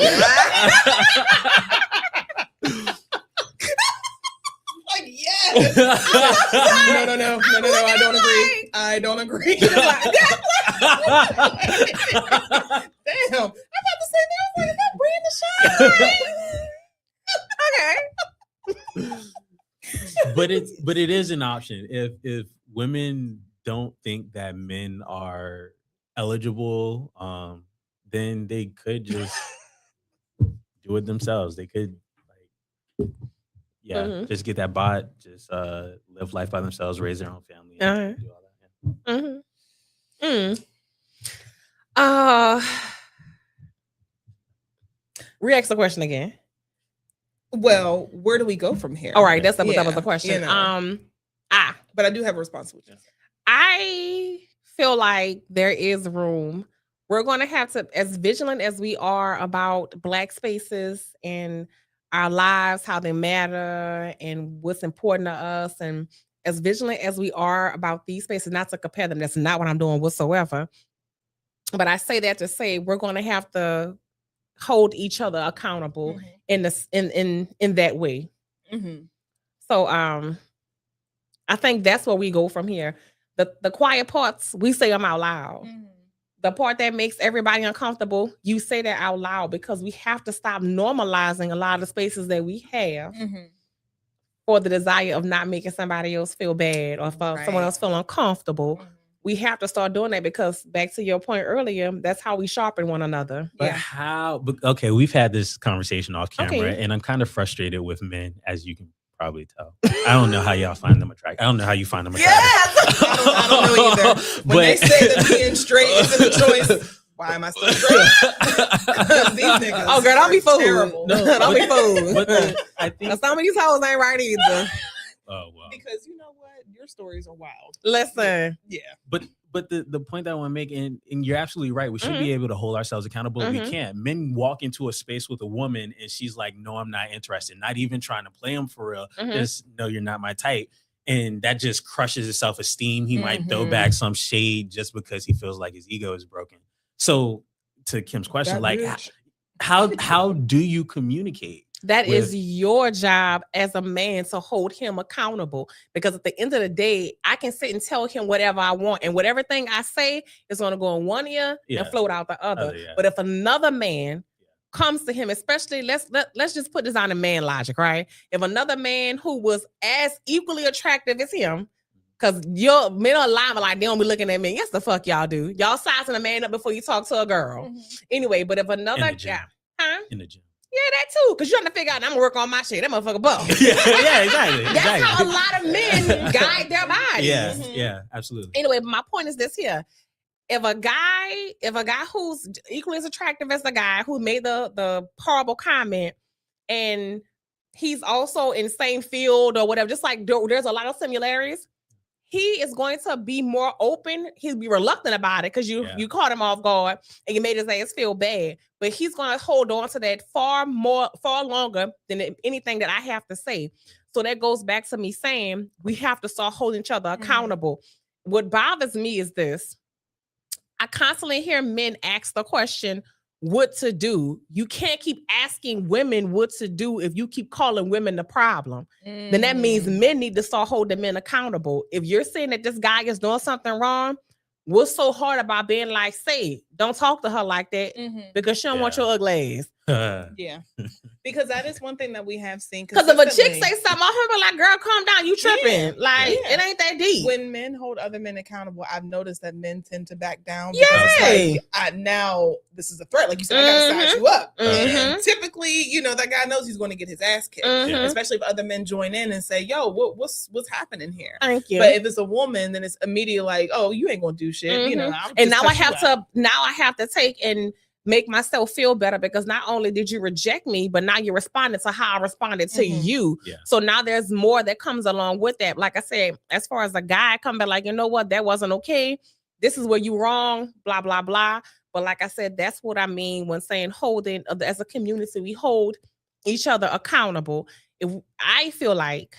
Like, yes. No. I don't agree. Damn. I'm about to say that. I was like, is that Bree in the shot? Okay. but it is an option if women don't think that men are eligible, then they could just do it themselves. They could just get that bot, just live life by themselves, raise their own family, and do all that. Re-ask the question again. Well, where do we go from here? All right, that was the question. You know. But I do have a response with you. I feel like there is room. We're going to have to, as vigilant as we are about Black spaces and our lives, how they matter and what's important to us, and as vigilant as we are about these spaces, not to compare them. That's not what I'm doing whatsoever. But I say that to say we're going to have to hold each other accountable in that way. So I think that's where we go from here. The quiet parts, we say them out loud. The part that makes everybody uncomfortable, you say that out loud, because we have to stop normalizing a lot of the spaces that we have for the desire of not making somebody else feel bad or for someone else feel uncomfortable. We have to start doing that, because back to your point earlier, that's how we sharpen one another. But okay, we've had this conversation off camera, and I'm kind of frustrated with men, as you can probably tell. I don't know how y'all find them attractive. I don't know how you find them attractive. I don't know either. When they say that being straight isn't a choice, why am I still straight? These niggas. Oh, girl, don't be fooled. Terrible. No, don't be fooled. I think some of these hoes ain't right either. Oh well. Because you know what, your stories are wild. Listen, but the point that I want to make, and you're absolutely right, we should be able to hold ourselves accountable. We can't. Men walk into a space with a woman and she's like, no, I'm not interested, not even trying to play him for real, just no, you're not my type, and that just crushes his self-esteem. He might throw back some shade just because he feels like his ego is broken. So to Kim's question, like how do you communicate? That is your job as a man to hold him accountable, because at the end of the day, I can sit and tell him whatever I want, and whatever thing I say is going to go in one ear and float out the other. But if another man comes to him, especially let's just put this on a man logic, right? If another man who was as equally attractive as him, because your men are lying, like they don't be looking at me. Yes, the fuck y'all do. Y'all sizing a man up before you talk to a girl. Anyway, but if another guy, in the gym. Yeah, that too. Because you're trying to figure out, I'm gonna work on my shit. That motherfucker buff. yeah, exactly. That's how a lot of men guide their bodies. Yeah, absolutely. Anyway, my point is this here. If a guy who's equally as attractive as the guy who made the horrible comment, and he's also in the same field or whatever, just like there's a lot of similarities, he is going to be more open. He'll be reluctant about it because you caught him off guard and you made his ass feel bad. But he's going to hold on to that far longer than anything that I have to say. So that goes back to me saying we have to start holding each other accountable. What bothers me is this. I constantly hear men ask the question, what to do. You can't keep asking women what to do if you keep calling women the problem. Then that means men need to start holding men accountable. If you're saying that this guy is doing something wrong, what's so hard about being like, say, don't talk to her like that because she don't want your ugly ass. Yeah, because that is one thing that we have seen. Because if a chick say something, I'm be like, girl, calm down, you tripping. It ain't that deep. When men hold other men accountable, I've noticed that men tend to back down. Yeah. Now this is a threat. Like you said, I gotta size you up. And typically, that guy knows he's going to get his ass kicked. Especially if other men join in and say, yo, what's happening here? Thank you. But if it's a woman, then it's immediately like, oh, you ain't gonna do shit. And now I have to take and make myself feel better, because not only did you reject me, but now you're responding to how I responded to you. Yeah. So now there's more that comes along with that. Like I said, as far as a guy come back, like, you know what, that wasn't okay. This is where you wrong, blah, blah, blah. But like I said, that's what I mean when saying holding, as a community, we hold each other accountable. I feel like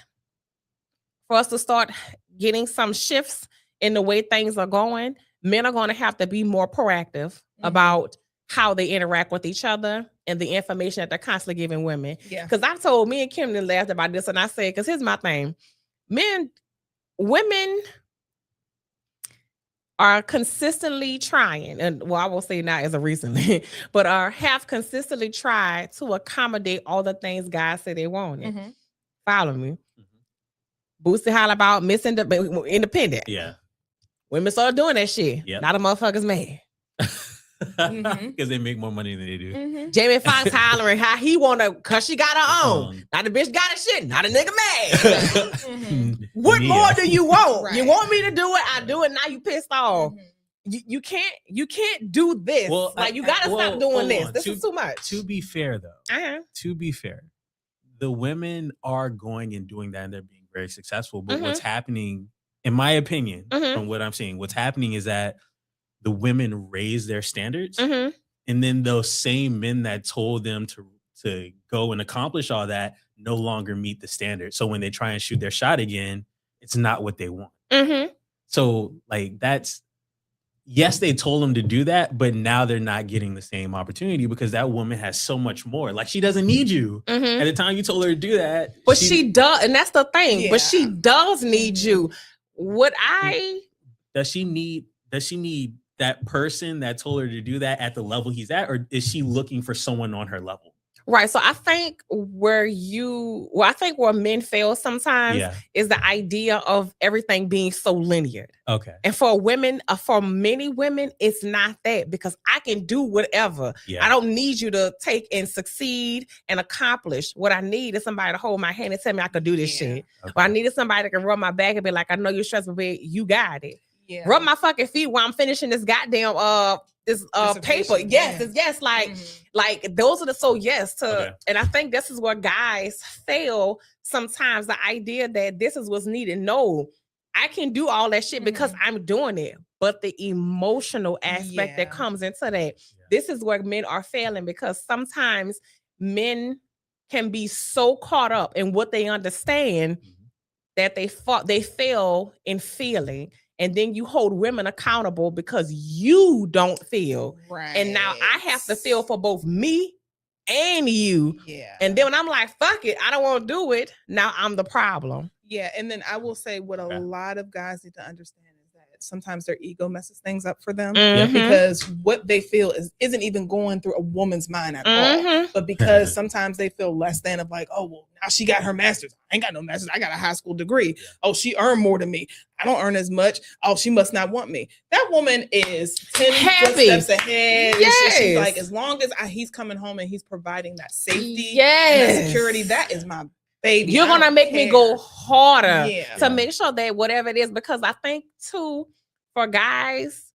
for us to start getting some shifts in the way things are going, men are going to have to be more proactive about how they interact with each other and the information that they're constantly giving women. Yeah. Because I told me and Kim laughed about this, and I said, because here's my thing. Women are consistently trying, and well, I will say not as of recently, but have consistently tried to accommodate all the things guys say they wanted. Follow me. Boosie holler about Miss Independent. Yeah. Women start doing that shit. Yep. Not a motherfucker's mad. Because they make more money than they do. Jamie Foxx hollering how he wanna, cause she got her own. Now the bitch got her shit. Not a nigga mad. What more do you want? Right. You want me to do it? I do it. Now you pissed off. You can't do this. Well, you gotta stop doing this. This is too much. To be fair though, the women are going and doing that, and they're being very successful. But what's happening, in my opinion, from what I'm seeing, what's happening is that the women raise their standards, and then those same men that told them to go and accomplish all that no longer meet the standard. So when they try and shoot their shot again, it's not what they want. So like yes, they told them to do that, but now they're not getting the same opportunity because that woman has so much more. Like, she doesn't need you. At the time you told her to do that. But she does, and that's the thing. Yeah. But she does need you. Does she need that person that told her to do that at the level he's at, or is she looking for someone on her level? Right. So I think where men fail sometimes is the idea of everything being so linear. Okay. And for many women, it's not that, because I can do whatever. Yeah. I don't need you to take and succeed and accomplish. What I need is somebody to hold my hand and tell me I could do this shit. Okay. Or I needed somebody that can rub my back and be like, I know you're stressed, but you got it. Yeah. Rub my fucking feet while I'm finishing this goddamn paper. Yes. Like those are and I think this is where guys fail sometimes, the idea that this is what's needed. No, I can do all that shit because I'm doing it. But the emotional aspect that comes into that, this is where men are failing, because sometimes men can be so caught up in what they understand that they fail in feeling. And then you hold women accountable because you don't feel. Right. And now I have to feel for both me and you. Yeah. And then when I'm like, fuck it, I don't want to do it. Now I'm the problem. Yeah. And then I will say what a lot of guys need to understand is that sometimes their ego messes things up for them because what they feel isn't even going through a woman's mind at all. But because sometimes they feel less than of like, oh, well, now she got her master's. I ain't got no master's. I got a high school degree. Oh, she earned more than me. I don't earn as much. Oh, she must not want me. That woman is 10 steps ahead. Yes. She's like, as long as he's coming home and he's providing that safety and that security, that is my baby. You're going to make me go harder to make sure that whatever it is, because I think too, for guys,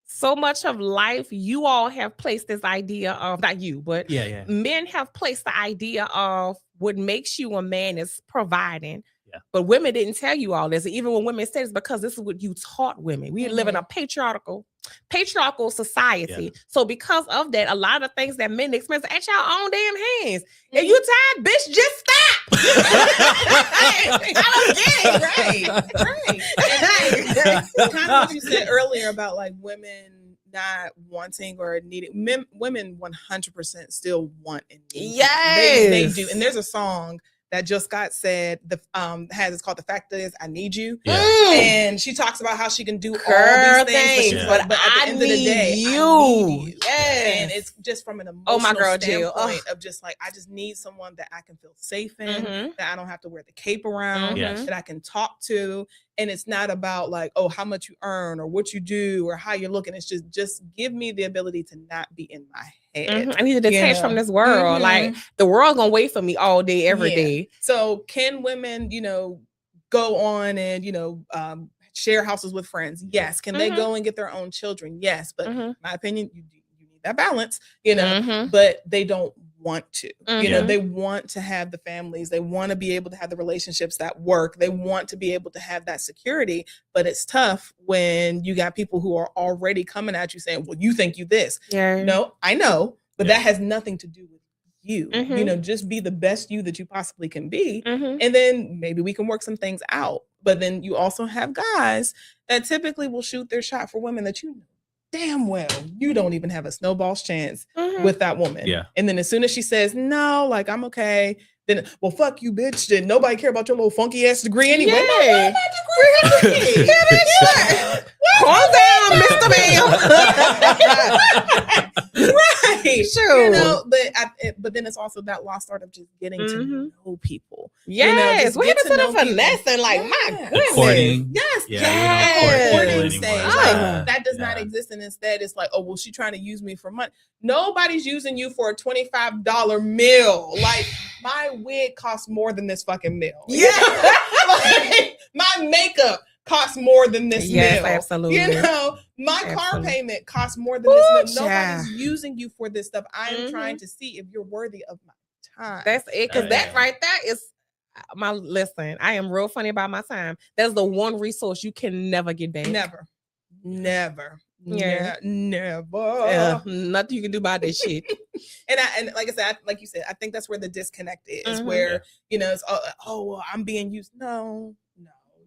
so much of life, you all have placed this idea of, not you, but men have placed the idea of what makes you a man is providing. Yeah. But women didn't tell you all this. Even when women say it's because this is what you taught women. We live in a patriarchal society. Yeah. So because of that, a lot of things that men experience at your own damn hands. If you tired, bitch, just stop. I don't get it. Right. And kind of what you said earlier about like women not wanting or needing. Women 100% still want and need. Yes. They do. And there's a song that just got said, it's called The Fact Is I Need You. Yeah. And she talks about how she can do all these things, but at the end of the day, I need you. Yes. And it's just from an emotional standpoint of just like, I just need someone that I can feel safe in, that I don't have to wear the cape around, that I can talk to. And it's not about like, oh, how much you earn or what you do or how you're looking. It's just give me the ability to not be in my head. I need to detach from this world. Like the world's gonna wait for me all day, every day. So can women, go on and, share houses with friends? Yes. Can they go and get their own children? Yes. But in my opinion, you need that balance, but they don't want to, they want to have the families. They want to be able to have the relationships that work. They want to be able to have that security, but it's tough when you got people who are already coming at you saying, well, you think you this. Yeah. No, I know, but that has nothing to do with you. Just be the best you that you possibly can be. And then maybe we can work some things out. But then you also have guys that typically will shoot their shot for women that damn well you don't even have a snowball's chance with that woman. Yeah. And then as soon as she says no, like I'm okay, then well fuck you, bitch. Then nobody care about your little funky ass degree anyway. Yeah. Calm down, Mr. Bam. Right. Sure. But then it's also that lost art of just getting to know people. Yes. We have to put a finesse and like my goodness. Courting. Yes. Yes. That does not exist. And instead it's like, oh, well, she's trying to use me for money. Nobody's using you for a $25 meal. Like my wig costs more than this fucking meal. Yeah. Like, my makeup costs more than this meal. Absolutely. My car payment costs more than this meal. Nobody's using you for this stuff. I am trying to see if you're worthy of my time. That's it. Because that right there is listen, I am real funny about my time. That's the one resource you can never get back. Never. Yeah, never. Yeah, nothing you can do about this shit. and like I said, like you said, I think that's where the disconnect is. Where it's well, I'm being used. No.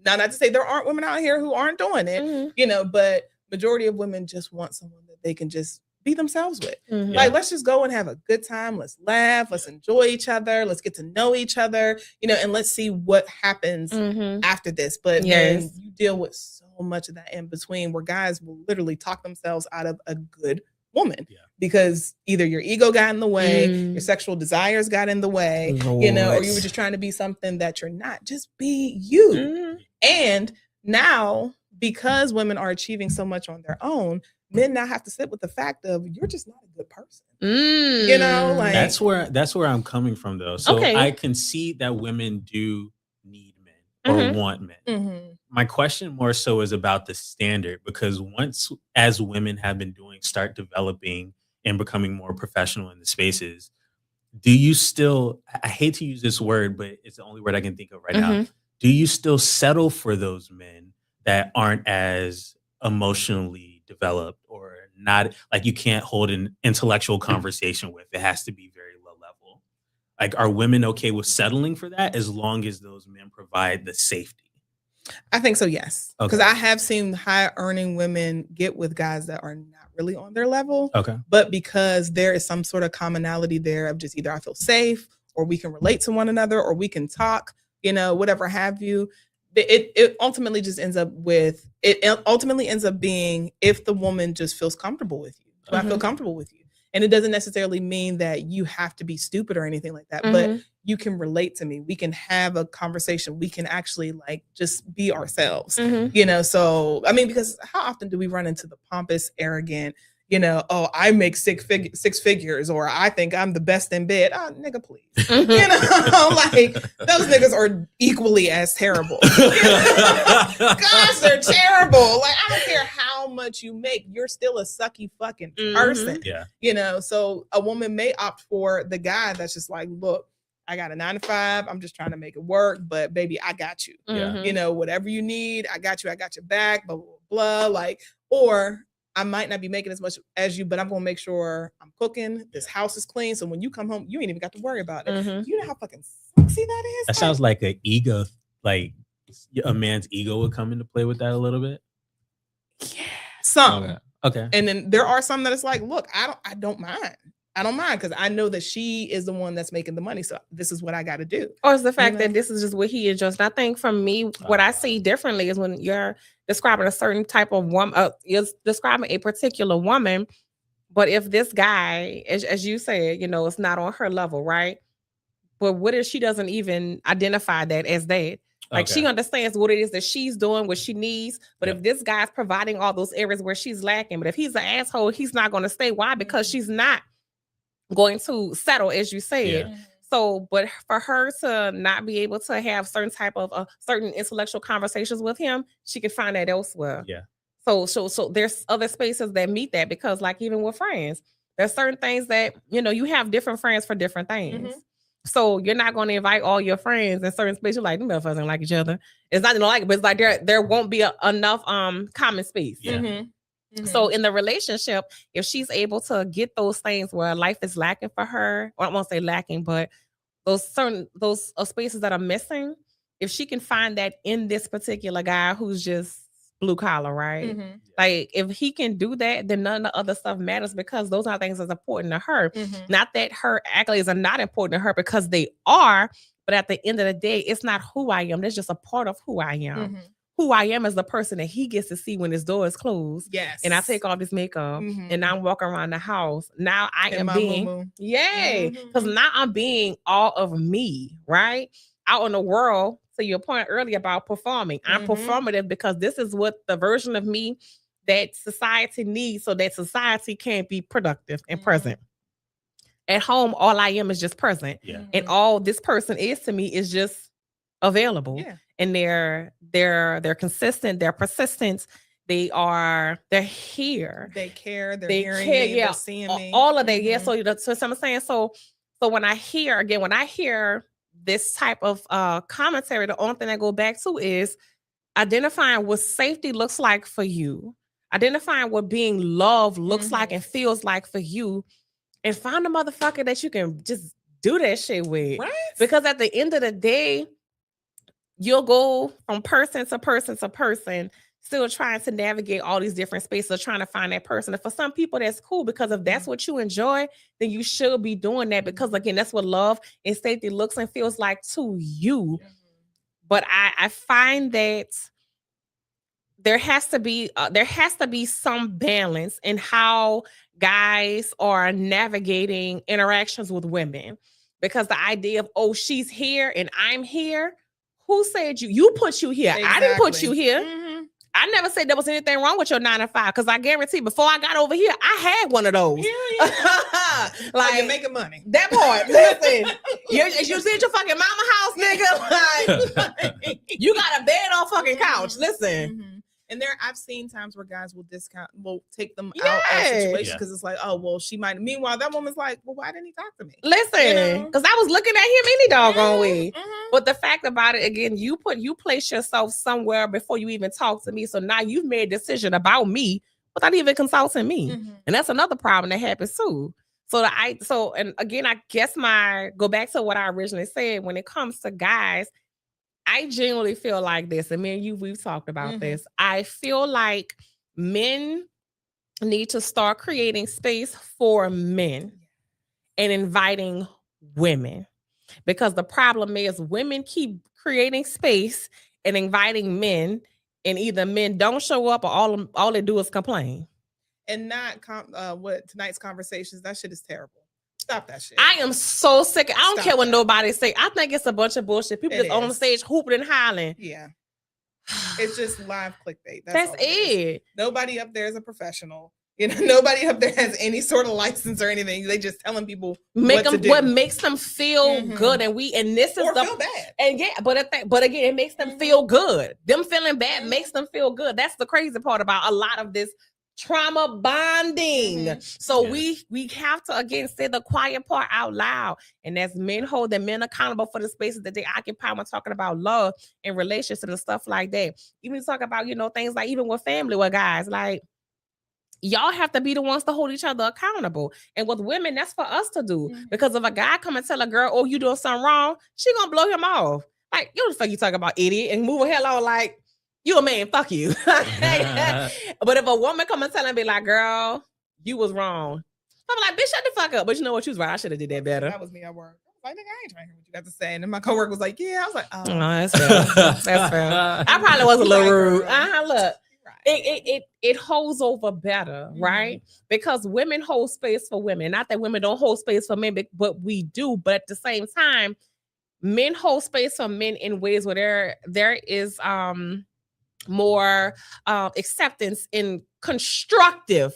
Now, not to say there aren't women out here who aren't doing it, but majority of women just want someone that they can just be themselves with. Like, let's just go and have a good time. Let's laugh. Let's enjoy each other. Let's get to know each other, and let's see what happens after this. But then you deal with so much of that in between where guys will literally talk themselves out of a good woman because either your ego got in the way, your sexual desires got in the way, or you were just trying to be something that you're not. Just be you. And now, because women are achieving so much on their own, men now have to sit with the fact of you're just not a good person. Like that's where I'm coming from though. So I can see that women do need men or want men. My question more so is about the standard, because once as women have been start developing and becoming more professional in the spaces, do you still, I hate to use this word, but it's the only word I can think of right now. Do you still settle for those men that aren't as emotionally developed or not, like you can't hold an intellectual conversation with? It has to be very low level. Like, are women okay with settling for that as long as those men provide the safety? I think so, yes. Because Okay. I have seen high earning women get with guys that are not really on their level. Okay. But because there is some sort of commonality there of just either I feel safe or we can relate to one another or we can talk, whatever have you. It ultimately just ends up with ultimately ends up being if the woman just feels comfortable with you. Do I feel comfortable with you? And it doesn't necessarily mean that you have to be stupid or anything like that, but you can relate to me. We can have a conversation. We can actually like just be ourselves, So, I mean, because how often do we run into the pompous, arrogant, oh, I make six figures, or I think I'm the best in bed. Oh, nigga, please. Like those niggas are equally as terrible. Gosh, they're terrible. Like, I don't care how much you make, you're still a sucky fucking person. Yeah. So a woman may opt for the guy that's just like, look, I got a 9 to 5. I'm just trying to make it work, but baby, I got you. Yeah. Whatever you need, I got you. I got your back, blah, blah, blah. Like, or I might not be making as much as you, but I'm going to make sure I'm cooking. This house is clean. So when you come home, you ain't even got to worry about it. You know how fucking sexy that is? That sounds like an ego, like a man's ego would come into play with that a little bit. Yeah. Some. Okay. And then there are some that it's like, look, I don't mind. I don't mind because I know that she is the one that's making the money. So this is what I got to do. Or it's the fact that this is just what he enjoys. And I think from me, what I see differently is when you're describing a certain type of woman, you're describing a particular woman. But if this guy, as you said, it's not on her level, right? But what if she doesn't even identify that as that? Like she understands what it is that she's doing, what she needs. But if this guy's providing all those areas where she's lacking, but if he's an asshole, he's not going to stay. Why? Because she's not going to settle, as you said. So, but for her to not be able to have certain type of certain intellectual conversations with him, she can find that elsewhere. Yeah. So there's other spaces that meet that, because like even with friends, there's certain things that, you have different friends for different things. So you're not going to invite all your friends in certain spaces. You're like, them motherfuckers don't like each other. It's not like it, but it's like there won't be enough common space. Yeah. So in the relationship, if she's able to get those things where life is lacking for her, or I won't say lacking, but those spaces that are missing, if she can find that in this particular guy who's just blue collar, right? Like if he can do that, then none of the other stuff matters, because those are things that's important to her. Not that her accolades are not important to her, because they are, but at the end of the day, it's not who I am. That's just a part of who I am. Who I am is the person that he gets to see when his door is closed. Yes. And I take off this makeup and I'm walking around the house. Now I am being, because now I'm being all of me, right? Out in the world, to your point earlier about performing. I'm performative because this is what the version of me that society needs so that society can be productive and present. At home, all I am is just present. And all this person is to me is just available. And they're consistent, they're persistent, they're here. They care, they're hearing me, they're seeing me. All of that. So I'm saying, so when I hear this type of commentary, the only thing I go back to is identifying what safety looks like for you, identifying what being loved looks like and feels like for you, and find a motherfucker that you can just do that shit with. Right? Because at the end of the day, you'll go from person to person to person, still trying to navigate all these different spaces, trying to find that person. And for some people, that's cool, because if that's what you enjoy, then you should be doing that, because again, that's what love and safety looks and feels like to you. But I find that there has to be some balance in how guys are navigating interactions with women, because the idea of, oh, she's here and I'm here. Who said you put you here? Exactly. I didn't put you here. I never said there was anything wrong with your 9 to 5, because I guarantee before I got over here, I had one of those. Like you're making money. That part. Listen, you see at your fucking mama house, nigga. Like, you got a bed on fucking couch. Listen. And I've seen times where guys will take them out of situations because it's like, oh, well, she might. Meanwhile, that woman's like, well, why didn't he talk to me? Listen, because I was looking at him any doggone way. But the fact about it, again, you place yourself somewhere before you even talk to me. So now you've made a decision about me without even consulting me. And that's another problem that happens too. And again, I guess go back to what I originally said, when it comes to guys, I genuinely feel like this, and me and you, we've talked about this. I feel like men need to start creating space for men and inviting women, because the problem is women keep creating space and inviting men, and either men don't show up or all they do is complain. And not what tonight's conversations, that shit is terrible. Stop that shit. I am so sick. I don't care what nobody say. I think it's a bunch of bullshit. People just on the stage hooping and hollering. Yeah. It's just live clickbait. That's it. Nobody up there is a professional. You know, nobody up there has any sort of license or anything. They just telling people what makes them feel good, and this is or feel bad. And but again, it makes them feel good. Them feeling bad makes them feel good. That's the crazy part about a lot of this trauma bonding. So we have to again say the quiet part out loud, and as men hold the men accountable for the spaces that they occupy when talking about love and relationships and stuff like that. Even talk about things like even with family, with guys, like y'all have to be the ones to hold each other accountable. And with women, that's for us to do. Because if a guy come and tell a girl, oh, you doing something wrong, she gonna blow him off. Like, you know the fuck you talking about, idiot, and move a hell on like, you a man, fuck you. But if a woman come and tell and be like, girl, you was wrong, I'm like, bitch, shut the fuck up. But you know what, you was right. I should have did that better. That was me at work. I was like, nigga, I ain't trying to hear what you got to say. And then my coworker was like, yeah. I was like, oh, that's fair. That's fair. I probably was a little rude. Look. It holds over better, right? Because women hold space for women. Not that women don't hold space for men, but we do. But at the same time, men hold space for men in ways where there is more acceptance in constructive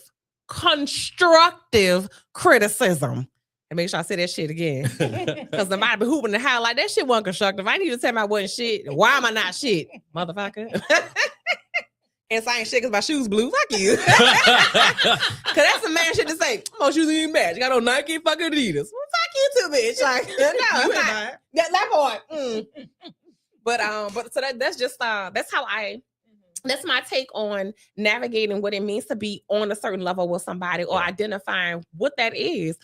criticism. And make sure I say that shit again. Because the might be hooping the hell like that shit wasn't constructive. I need to tell me I wasn't shit. Why am I not shit, motherfucker? And I ain't shit because my shoes blue. Fuck you. Because that's a man shit to say. My shoes ain't match. You got on Nike fucking Adidas. Well, fuck you too, bitch. Like, no, that part. But so that's just that's how that's my take on navigating what it means to be on a certain level with somebody, or identifying what that is.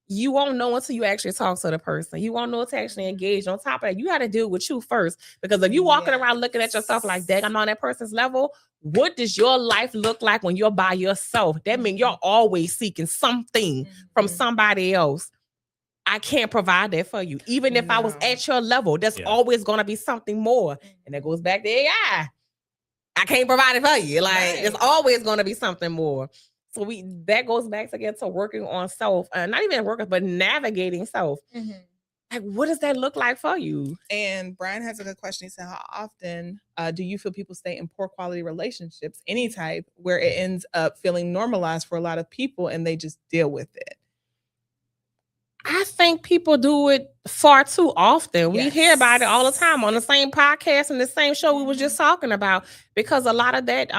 You won't know until you actually talk to the person. You won't know to actually engage. On top of that, you got to deal with you first. Because if you walking around looking at yourself like that, I'm on that person's level, what does your life look like when you're by yourself? That means you're always seeking something from somebody else. I can't provide that for you. Even if I was at your level, there's always going to be something more. And that goes back to AI. I can't provide it for you. Like, there's always going to be something more. So that goes back again to working on self, not even working, but navigating self. Like, what does that look like for you? And Brian has a good question. He said, how often do you feel people stay in poor quality relationships, any type, where it ends up feeling normalized for a lot of people and they just deal with it? I think people do it far too often. We hear about it all the time on the same podcast and the same show we were just talking about, because a lot of that,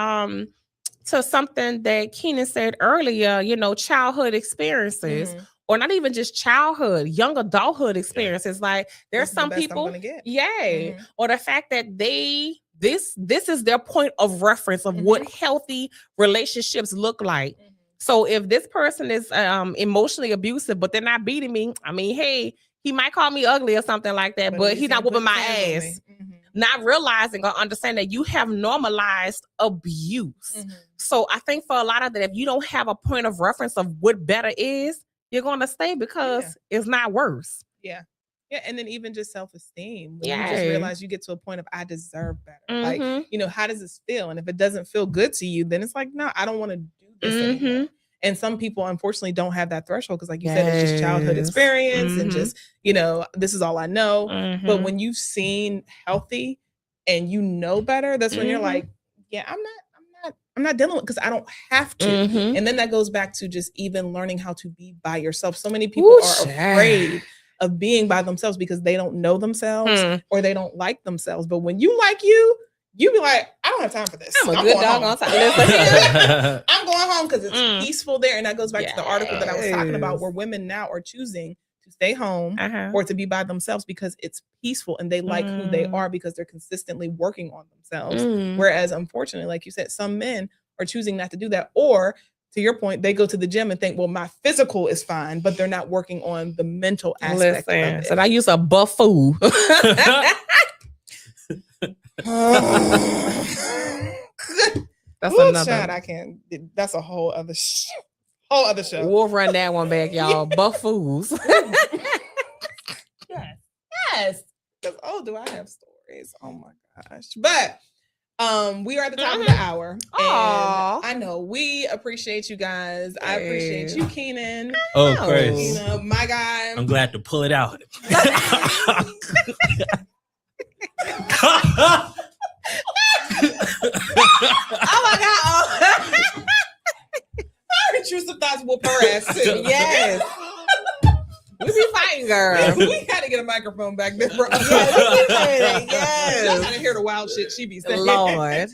to something that Keenan said earlier, childhood experiences, or not even just childhood, young adulthood experiences. Like, there's some people, or the fact that this is their point of reference of what healthy relationships look like. So if this person is emotionally abusive, but they're not beating me, I mean, hey, he might call me ugly or something like that, but he's not whooping my ass. Not realizing or understanding that you have normalized abuse. So I think for a lot of that, if you don't have a point of reference of what better is, you're going to stay because it's not worse. Yeah. And then even just self-esteem. When you just realize you get to a point of, I deserve better. Like, how does this feel? And if it doesn't feel good to you, then it's like, no, I don't want to do this anymore. And some people, unfortunately, don't have that threshold because, like you said, it's just childhood experience and just, this is all I know. But when you've seen healthy and better, that's when you're like, yeah, I'm not dealing with it because I don't have to. And then that goes back to just even learning how to be by yourself. So many people are afraid of being by themselves because they don't know themselves or they don't like themselves. But when you like you be like, I don't have time for this. I'm a good dog on time. I'm going home because it's peaceful there. And that goes back to the article that I was talking about, where women now are choosing to stay home or to be by themselves because it's peaceful and they like who they are because they're consistently working on themselves. Whereas, unfortunately, like you said, some men are choosing not to do that. Or, to your point, they go to the gym and think, well, my physical is fine, but they're not working on the mental aspect of it. So I use a buff food. That's Ooh, another. child, I can't. That's a whole other show. We'll run that one back, y'all. Buffoos. Yes. Because do I have stories? Oh my gosh. But we are at the top of the hour. And I know we appreciate you guys. I appreciate you, Keenan. Oh, of course. You know, my guy. I'm glad to pull it out. Oh my God. Our intrusive thoughts will her ass too. Yes. We be fighting, girl. We gotta get a microphone back there, bro. Yes. Y'all gotta hear the wild shit she be saying. Lord.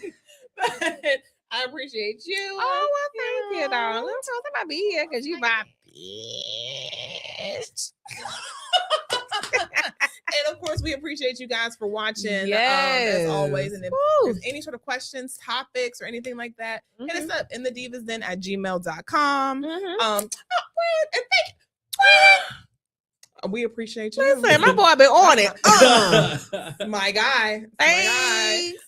But I appreciate you. Oh, well, thank you, darling. I'm supposed to be here because you my bitch. And of course, we appreciate you guys for watching. Yes. As always. And if there's any sort of questions, topics, or anything like that, hit us up in the divasden@gmail.com. And thank you. We appreciate you. Listen, my boy been on it. My guy. Thanks.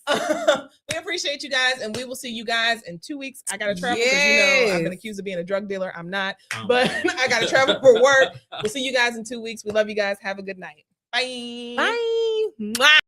We appreciate you guys, and we will see you guys in 2 weeks. I gotta travel because I've been accused of being a drug dealer. I'm not, but I gotta travel for work. We'll see you guys in 2 weeks. We love you guys. Have a good night. Bye. Bye.